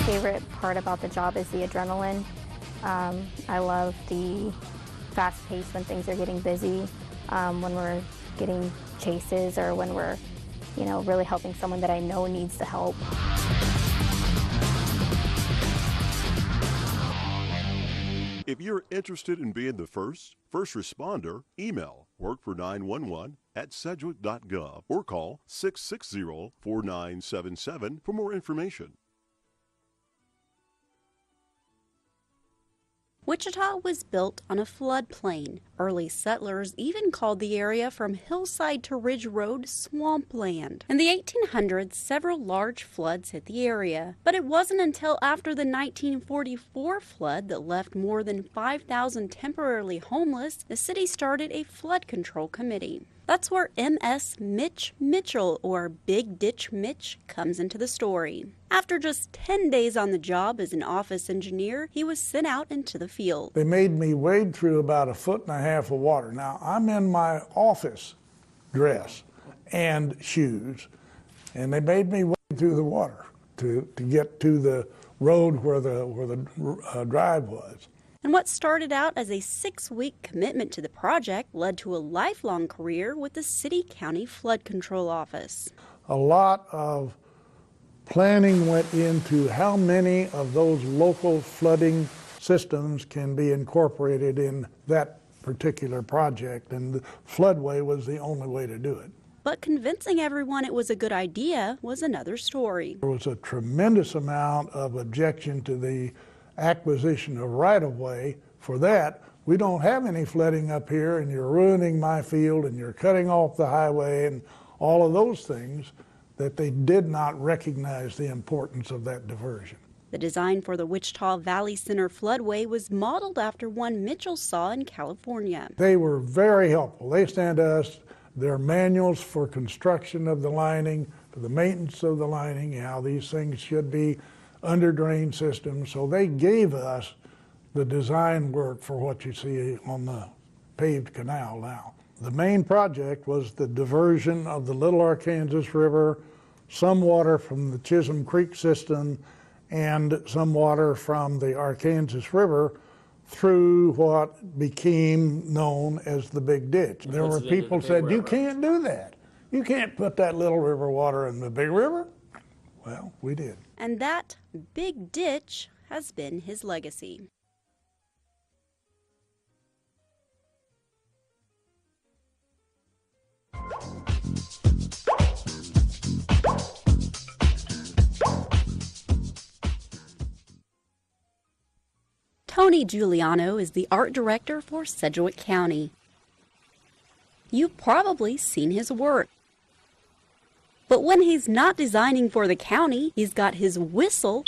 favorite part about the job is the adrenaline. I love the fast pace when things are getting busy, when we're getting chases, or when we're, really helping someone that I know needs the help. If you're interested in being the first responder, email workfor911@sedgwick.gov or call 660-4977 for more information. Wichita was built on a floodplain. Early settlers even called the area from hillside to ridge road swampland. In the 1800s, several large floods hit the area, but it wasn't until after the 1944 flood that left more than 5,000 temporarily homeless, the city started a flood control committee. That's where MS Mitch Mitchell, or Big Ditch Mitch, comes into the story. After just 10 days on the job as an office engineer, he was sent out into the field. They made me wade through about 1.5 feet of water. Now, I'm in my office dress and shoes, and they made me wade through the water to get to the road where the drive was. And what started out as a 6-week commitment to the project led to a lifelong career with the City-County Flood Control Office. A lot of planning went into how many of those local flooding systems can be incorporated in that particular project, and the floodway was the only way to do it. But convincing everyone it was a good idea was another story. There was a tremendous amount of objection to the acquisition of right-of-way. For that, we don't have any flooding up here, and you're ruining my field, and you're cutting off the highway, and all of those things, that they did not recognize the importance of that diversion. The design for the Wichita Valley Center floodway was modeled after one Mitchell saw in California. They were very helpful. They sent us their manuals for construction of the lining, for the maintenance of the lining, how these things should be under drain systems. So they gave us the design work for what you see on the paved canal now. The main project was the diversion of the Little Arkansas River, some water from the Chisholm Creek system, and some water from the Arkansas River through what became known as the Big Ditch. There were people who said, you can't do that. You can't put that Little River water in the Big River. Well, we did. And that Big Ditch has been his legacy. Tony Giuliano is the art director for Sedgwick County. You've probably seen his work. But when he's not designing for the county, he's got his whistle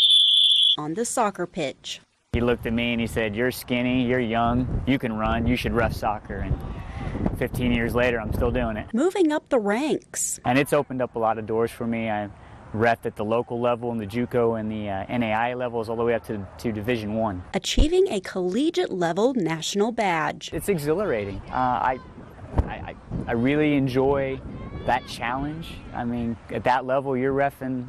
on the soccer pitch. He looked at me and he said, "You're skinny, you're young, you can run, you should ref soccer." And 15 years later, I'm still doing it. Moving up the ranks. And it's opened up a lot of doors for me. I ref at the local level and the JUCO and the NAI levels all the way up to Division I. Achieving a collegiate level national badge. It's exhilarating. I really enjoy that challenge. I mean, at that level, you're reffing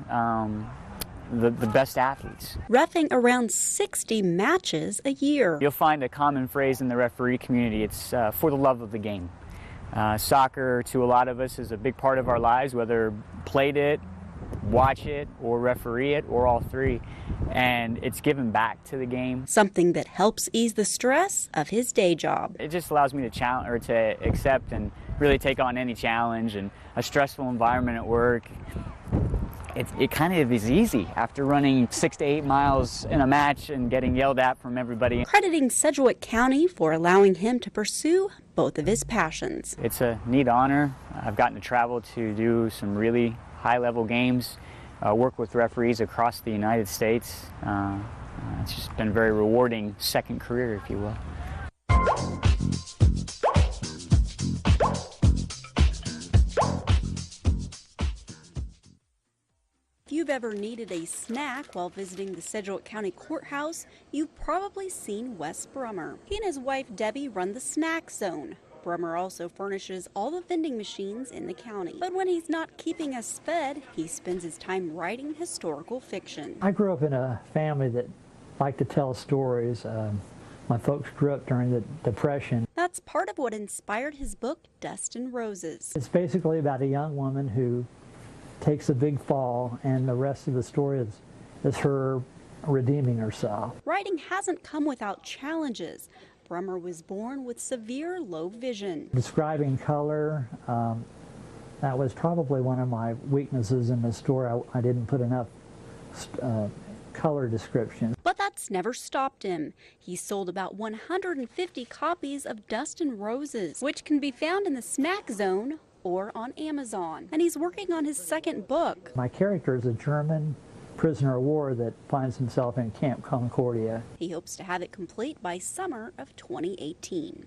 the best athletes. Reffing around 60 matches a year. You'll find a common phrase in the referee community. It's for the love of the game. Soccer, to a lot of us, is a big part of our lives, whether played it, watch it, or referee it, or all three. And it's given back to the game. Something that helps ease the stress of his day job. It just allows me to challenge or to accept and really take on any challenge. And a stressful environment at work, it kind of is easy after running 6 to 8 miles in a match and getting yelled at from everybody. Crediting Sedgwick County for allowing him to pursue both of his passions. It's a neat honor. I've gotten to travel to do some really high-level games, work with referees across the United States. It's just been a very rewarding second career, if you will. If you've ever needed a snack while visiting the Sedgwick County Courthouse, you've probably seen Wes Brummer. He and his wife Debbie run the Snack Zone. Brummer also furnishes all the vending machines in the county. But when he's not keeping us fed, he spends his time writing historical fiction. I grew up in a family that liked to tell stories. My folks grew up during the Depression. That's part of what inspired his book, Dust and Roses. It's basically about a young woman who takes a big fall, and the rest of the story is her redeeming herself. Writing hasn't come without challenges. Brummer was born with severe low vision. Describing color, that was probably one of my weaknesses in the story. I didn't put enough color description. But that's never stopped him. He sold about 150 copies of Dust and Roses, which can be found in the Snack Zone or on Amazon. And he's working on his second book. My character is a German prisoner of war that finds himself in Camp Concordia. He hopes to have it complete by summer of 2018.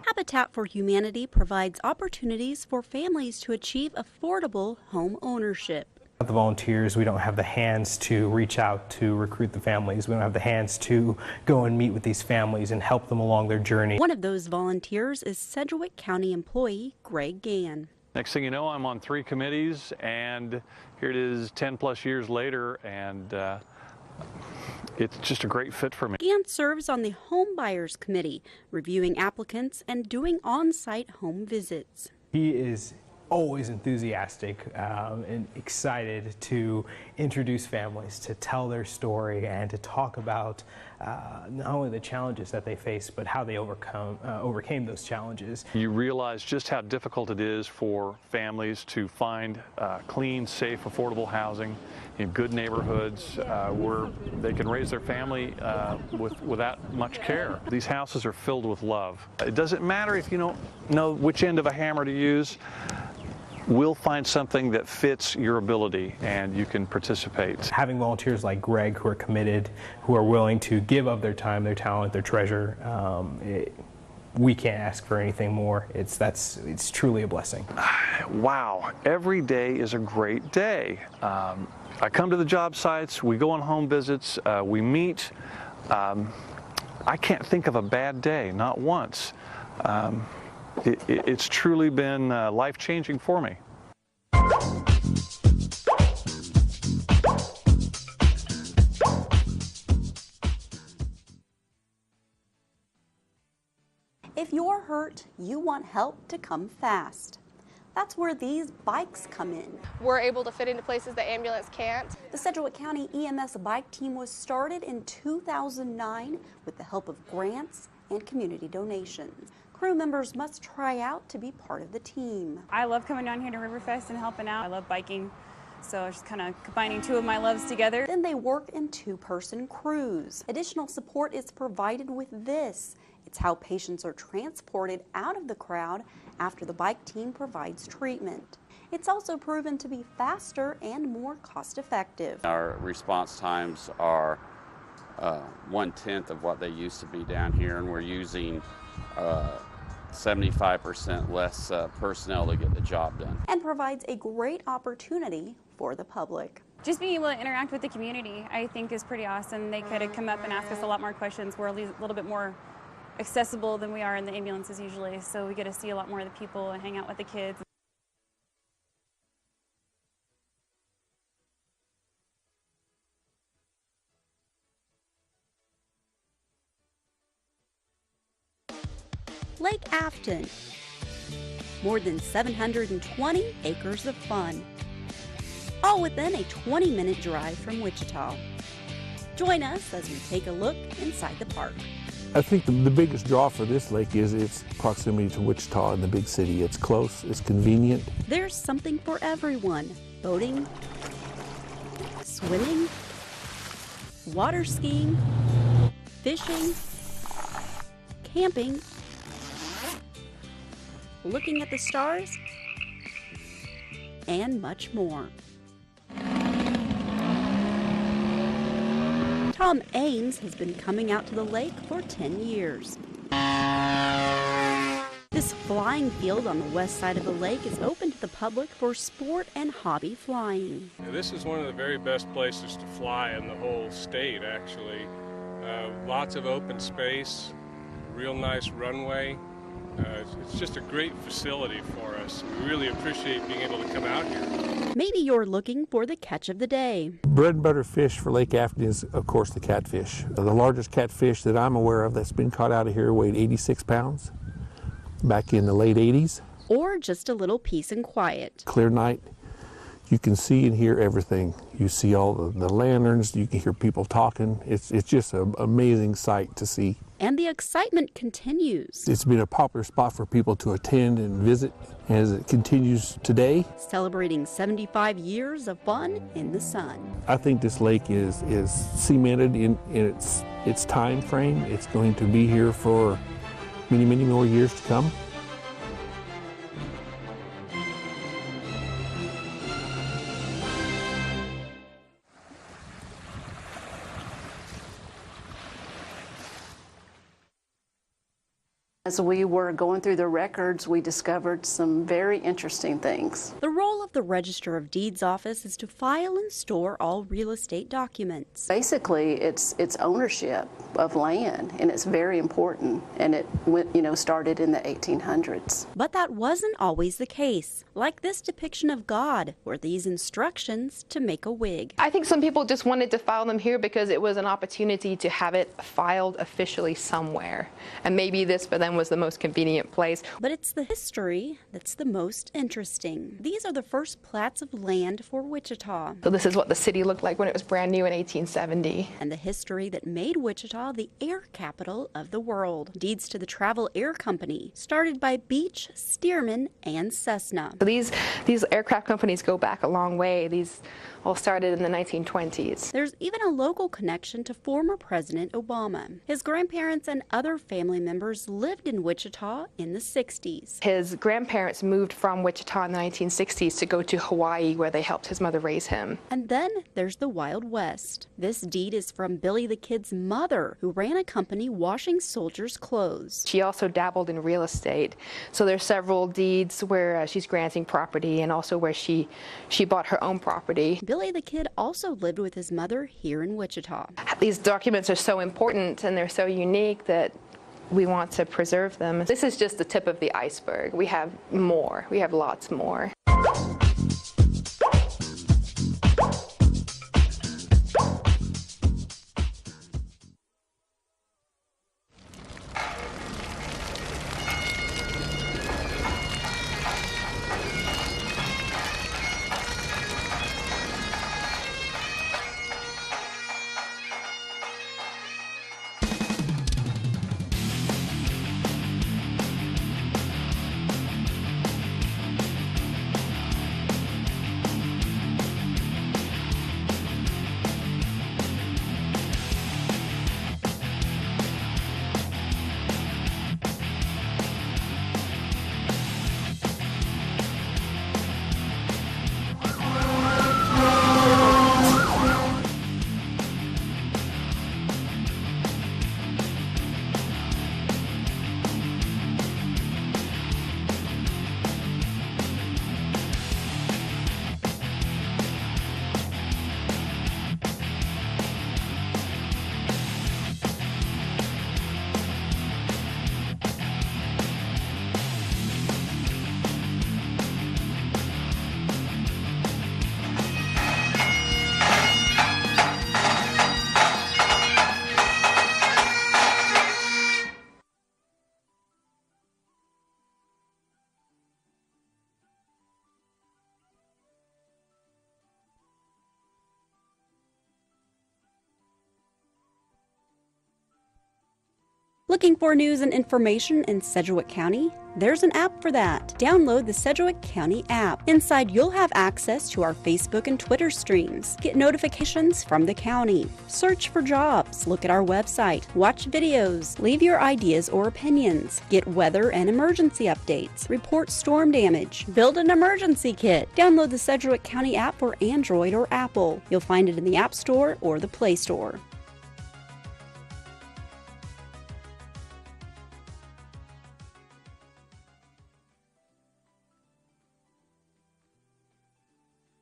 Habitat for Humanity provides opportunities for families to achieve affordable home ownership. The volunteers, we don't have the hands to reach out to recruit the families. We don't have the hands to go and meet with these families and help them along their journey. One of those volunteers is Sedgwick County employee Greg Gann. Next thing you know, I'm on 3 committees, and here it is 10 plus years later, and it's just a great fit for me. Gann serves on the Home Buyers Committee, reviewing applicants and doing on-site home visits. He is always enthusiastic and excited to introduce families, to tell their story, and to talk about not only the challenges that they face, but how they overcame those challenges. You realize just how difficult it is for families to find clean, safe, affordable housing in good neighborhoods where they can raise their family without much care. These houses are filled with love. It doesn't matter if you don't know which end of a hammer to use. We'll find something that fits your ability and you can participate. Having volunteers like Greg who are committed, who are willing to give of their time, their talent, their treasure, we can't ask for anything more. It's truly a blessing. Wow, every day is a great day. I come to the job sites, we go on home visits, we meet. I can't think of a bad day, not once. It's truly been life-changing for me. If you're hurt, you want help to come fast. That's where these bikes come in. We're able to fit into places the ambulance can't. The Sedgwick County EMS bike team was started in 2009 with the help of grants and community donations. Crew members must try out to be part of the team. I love coming down here to Riverfest and helping out. I love biking, so it's just kind of combining 2 of my loves together. Then they work in 2-person crews. Additional support is provided with this. It's how patients are transported out of the crowd after the bike team provides treatment. It's also proven to be faster and more cost-effective. Our response times are 1/10 of what they used to be down here, and we're using 75% less personnel to get the job done. And provides a great opportunity for the public. Just being able to interact with the community, I think, is pretty awesome. They could have come up and asked us a lot more questions. We're a little bit more accessible than we are in the ambulances usually, so we get to see a lot more of the people and hang out with the kids. Lake Afton. More than 720 acres of fun. All within a 20-minute drive from Wichita. Join us as we take a look inside the park. I think the biggest draw for this lake is its proximity to Wichita and the big city. It's close, it's convenient. There's something for everyone. Boating, swimming, water skiing, fishing, camping, looking at the stars, and much more. Tom Ames has been coming out to the lake for 10 years. This flying field on the west side of the lake is open to the public for sport and hobby flying. This is one of the very best places to fly in the whole state, actually. Lots of open space, real nice runway. It's just a great facility for us. We really appreciate being able to come out here. Maybe you're looking for the catch of the day. Bread and butter fish for Lake Afton is, of course, the catfish. The largest catfish that I'm aware of that's been caught out of here weighed 86 pounds back in the late 80s. Or just a little peace and quiet. Clear night, you can see and hear everything. You see all the lanterns, you can hear people talking. It's just an amazing sight to see. And the excitement continues. It's been a popular spot for people to attend and visit as it continues today. Celebrating 75 years of fun in the sun. I think this lake is cemented in its time frame. It's going to be here for many, many more years to come. As we were going through the records, we discovered some very interesting things. The role of the Register of Deeds office is to file and store all real estate documents. Basically, it's ownership of land, and it's very important, and it started in the 1800s. But that wasn't always the case. Like this depiction of God, or these instructions to make a wig. I think some people just wanted to file them here because it was an opportunity to have it filed officially somewhere. And maybe this for them was the most convenient place. But it's the history that's the most interesting. These are the first plats of land for Wichita. So this is what the city looked like when it was brand new in 1870. And the history that made Wichita the air capital of the world. Deeds to the Travel Air Company, started by Beech, Stearman, and Cessna. So these aircraft companies go back a long way. These all started in the 1920s. There's even a local connection to former President Obama. His grandparents and other family members lived in Wichita in the 60s. His grandparents moved from Wichita in the 1960s to go to Hawaii, where they helped his mother raise him. And then there's the Wild West. This deed is from Billy the Kid's mother, who ran a company washing soldiers' clothes. She also dabbled in real estate. So there's several deeds where she's granting property and also where she bought her own property. Billy the Kid also lived with his mother here in Wichita. These documents are so important and they're so unique that we want to preserve them. This is just the tip of the iceberg. We have more. We have lots more. Looking for news and information in Sedgwick County? There's an app for that. Download the Sedgwick County app. Inside, you'll have access to our Facebook and Twitter streams. Get notifications from the county. Search for jobs. Look at our website. Watch videos. Leave your ideas or opinions. Get weather and emergency updates. Report storm damage. Build an emergency kit. Download the Sedgwick County app for Android or Apple. You'll find it in the App Store or the Play Store.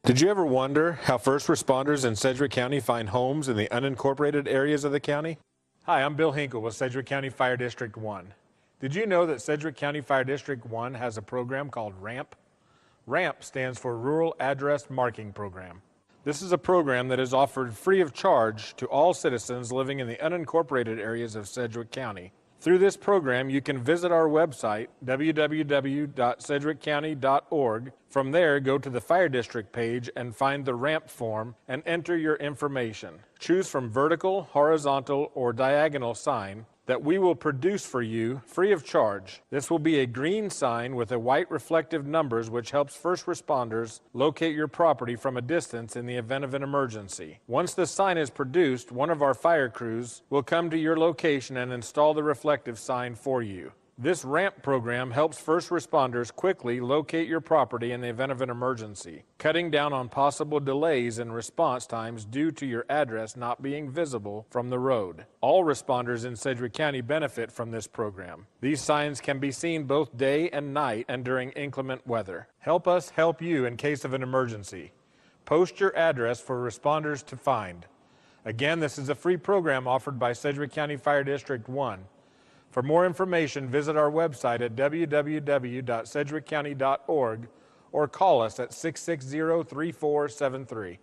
Did you ever wonder how first responders in Sedgwick County find homes in the unincorporated areas of the county? Hi, I'm Bill Hinkle with Sedgwick County Fire District 1. Did you know that Sedgwick County Fire District 1 has a program called RAMP? RAMP stands for Rural Address Marking Program. This is a program that is offered free of charge to all citizens living in the unincorporated areas of Sedgwick County. Through this program, you can visit our website, www.sedgwickcounty.org. From there, go to the Fire District page and find the RAMP form and enter your information. Choose from vertical, horizontal, or diagonal sign that we will produce for you free of charge. This will be a green sign with a white reflective numbers which helps first responders locate your property from a distance in the event of an emergency. Once the sign is produced, one of our fire crews will come to your location and install the reflective sign for you. This RAMP program helps first responders quickly locate your property in the event of an emergency, cutting down on possible delays in response times due to your address not being visible from the road. All responders in Sedgwick County benefit from this program. These signs can be seen both day and night and during inclement weather. Help us help you in case of an emergency. Post your address for responders to find. Again, this is a free program offered by Sedgwick County Fire District 1. For more information, visit our website at www.sedgwickcounty.org or call us at 660-3473.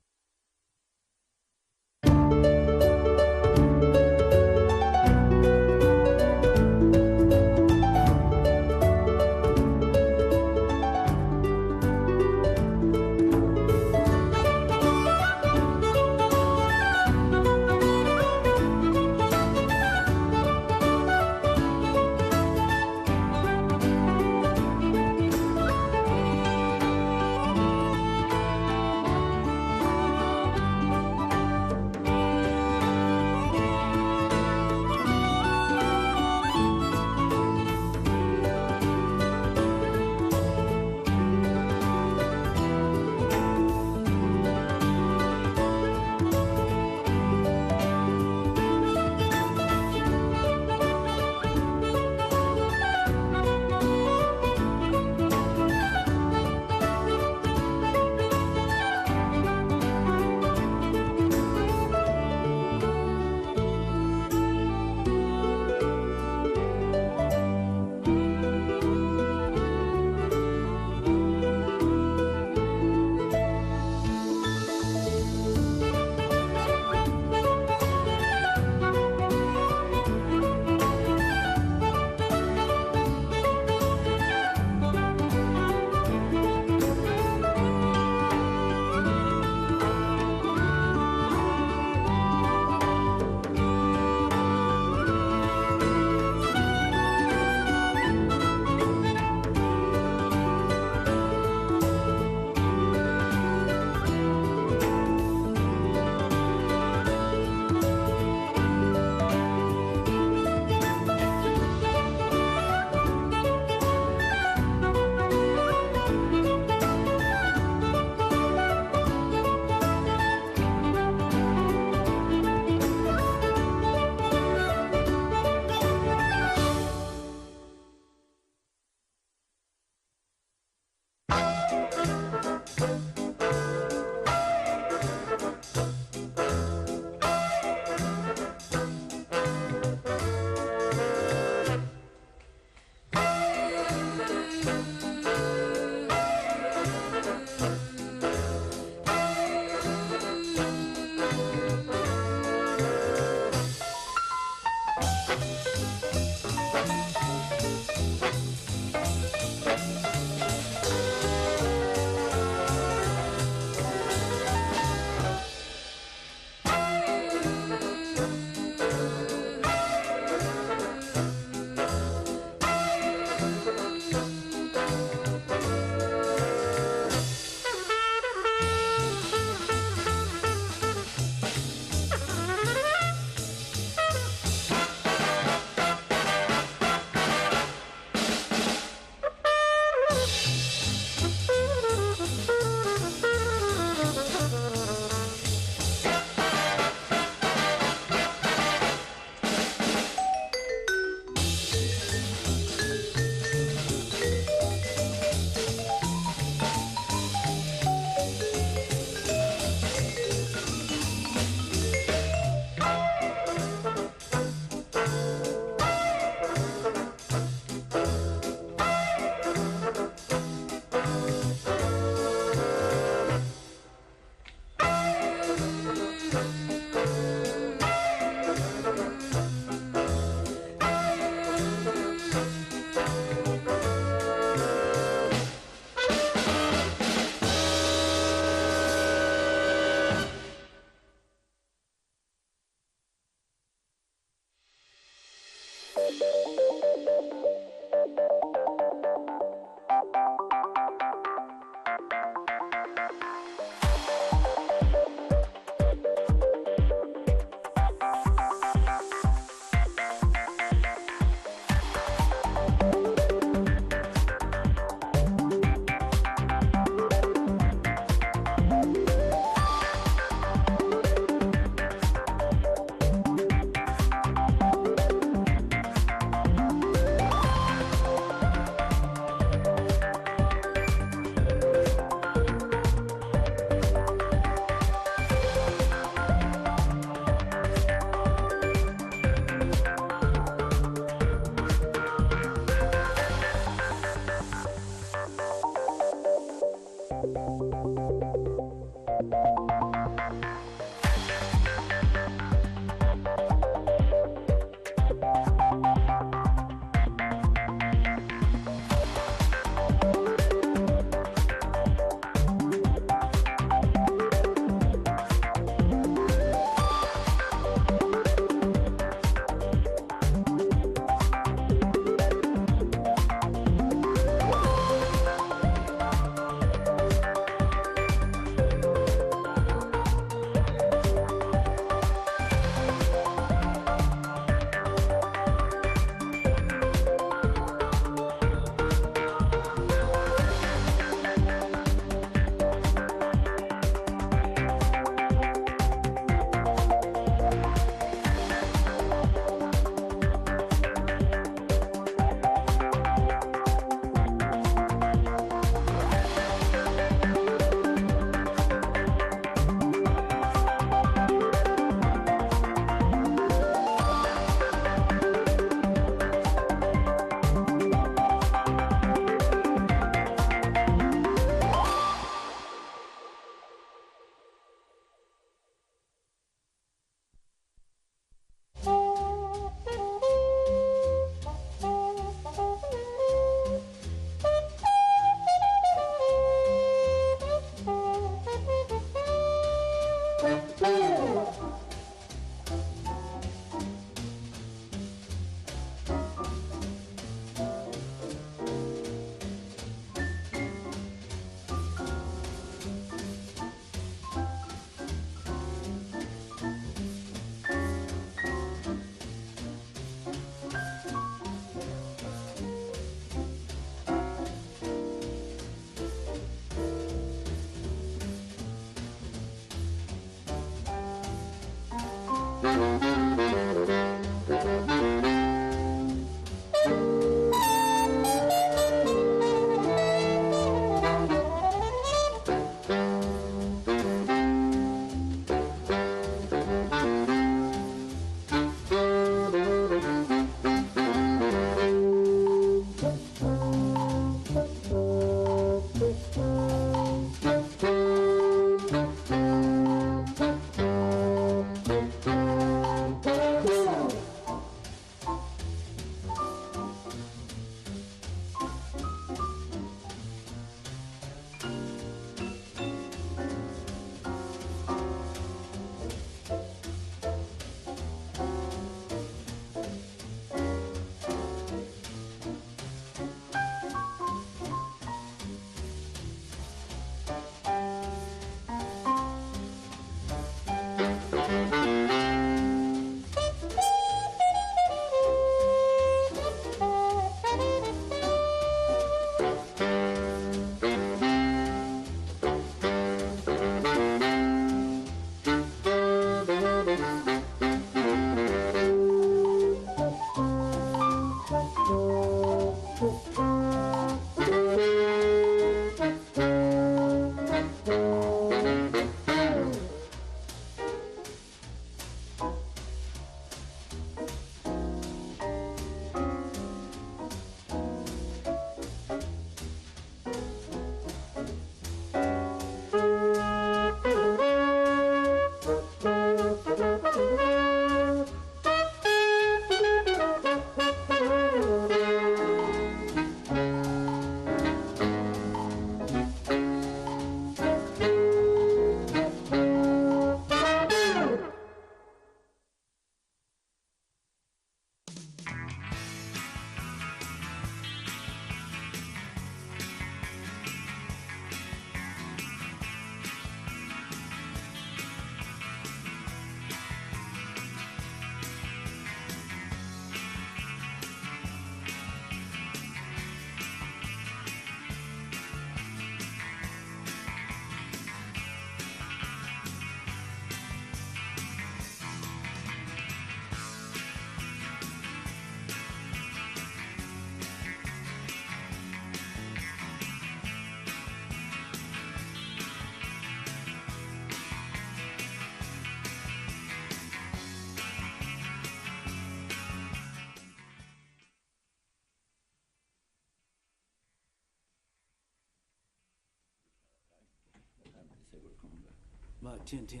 About 10:10.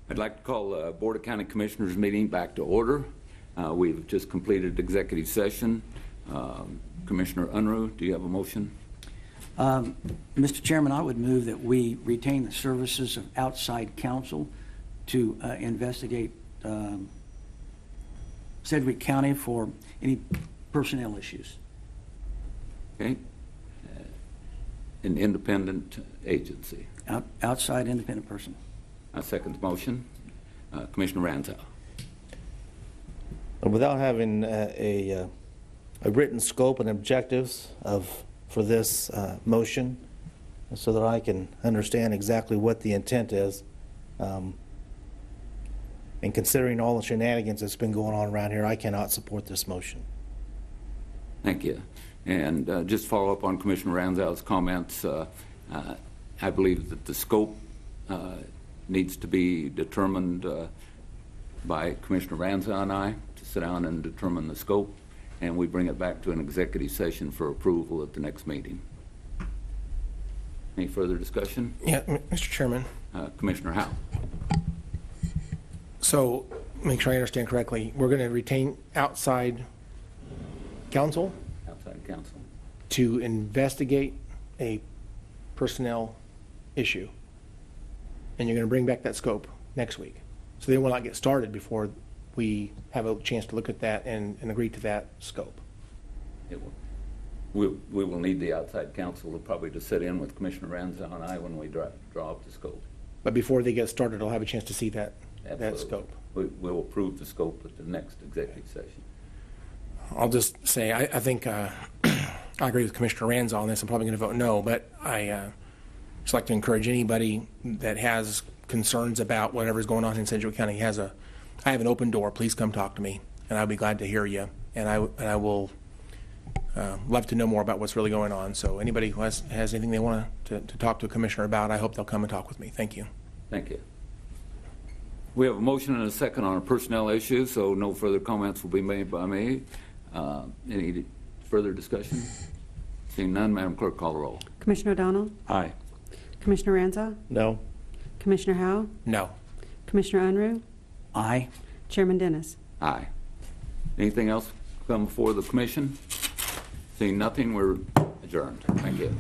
I'd like to call the Board of County Commissioners meeting back to order. We've just completed executive session. Commissioner Unruh, do you have a motion? Mr. Chairman, I would move that we retain the services of outside counsel to investigate Sedgwick County for any personnel issues. Okay. An independent agency. Outside independent person. I second the motion. Commissioner Ranzow. Without having a written scope and objectives for this motion, so that I can understand exactly what the intent is, and considering all the shenanigans that's been going on around here, I cannot support this motion. Thank you. And just follow up on Commissioner Ranzau's comments. I believe that the scope needs to be determined by Commissioner Ranzau and I to sit down and determine the scope, and we bring it back to an executive session for approval at the next meeting. Any further discussion? Yeah, Mr. Chairman. Commissioner Howe. So, make sure I understand correctly, we're going to retain outside counsel? Outside counsel. To investigate a personnel issue. And you're going to bring back that scope next week. So they will not get started before we have a chance to look at that and agree to that scope. It will. We will need the outside counsel to probably to sit in with Commissioner Ranzau and I when we draw up the scope. But before they get started, I'll have a chance to see that scope. We'll approve the scope at the next executive session. I'll just say, I think I agree with Commissioner Ranzau on this. I'm probably going to vote no, but I just like to encourage anybody that has concerns about whatever's going on in Sedgwick County. I have an open door. Please come talk to me, and I'll be glad to hear you. And I will love to know more about what's really going on. So anybody who has anything they want to talk to a commissioner about, I hope they'll come and talk with me. Thank you. Thank you. We have a motion and a second on a personnel issue, so no further comments will be made by me. Any further discussion? Seeing none, Madam Clerk, call the roll. Commissioner O'Donnell? Aye. Commissioner Ranza? No. Commissioner Howell? No. Commissioner Unruh? Aye. Chairman Dennis? Aye. Anything else come before the commission? Seeing nothing, we're adjourned. Thank you.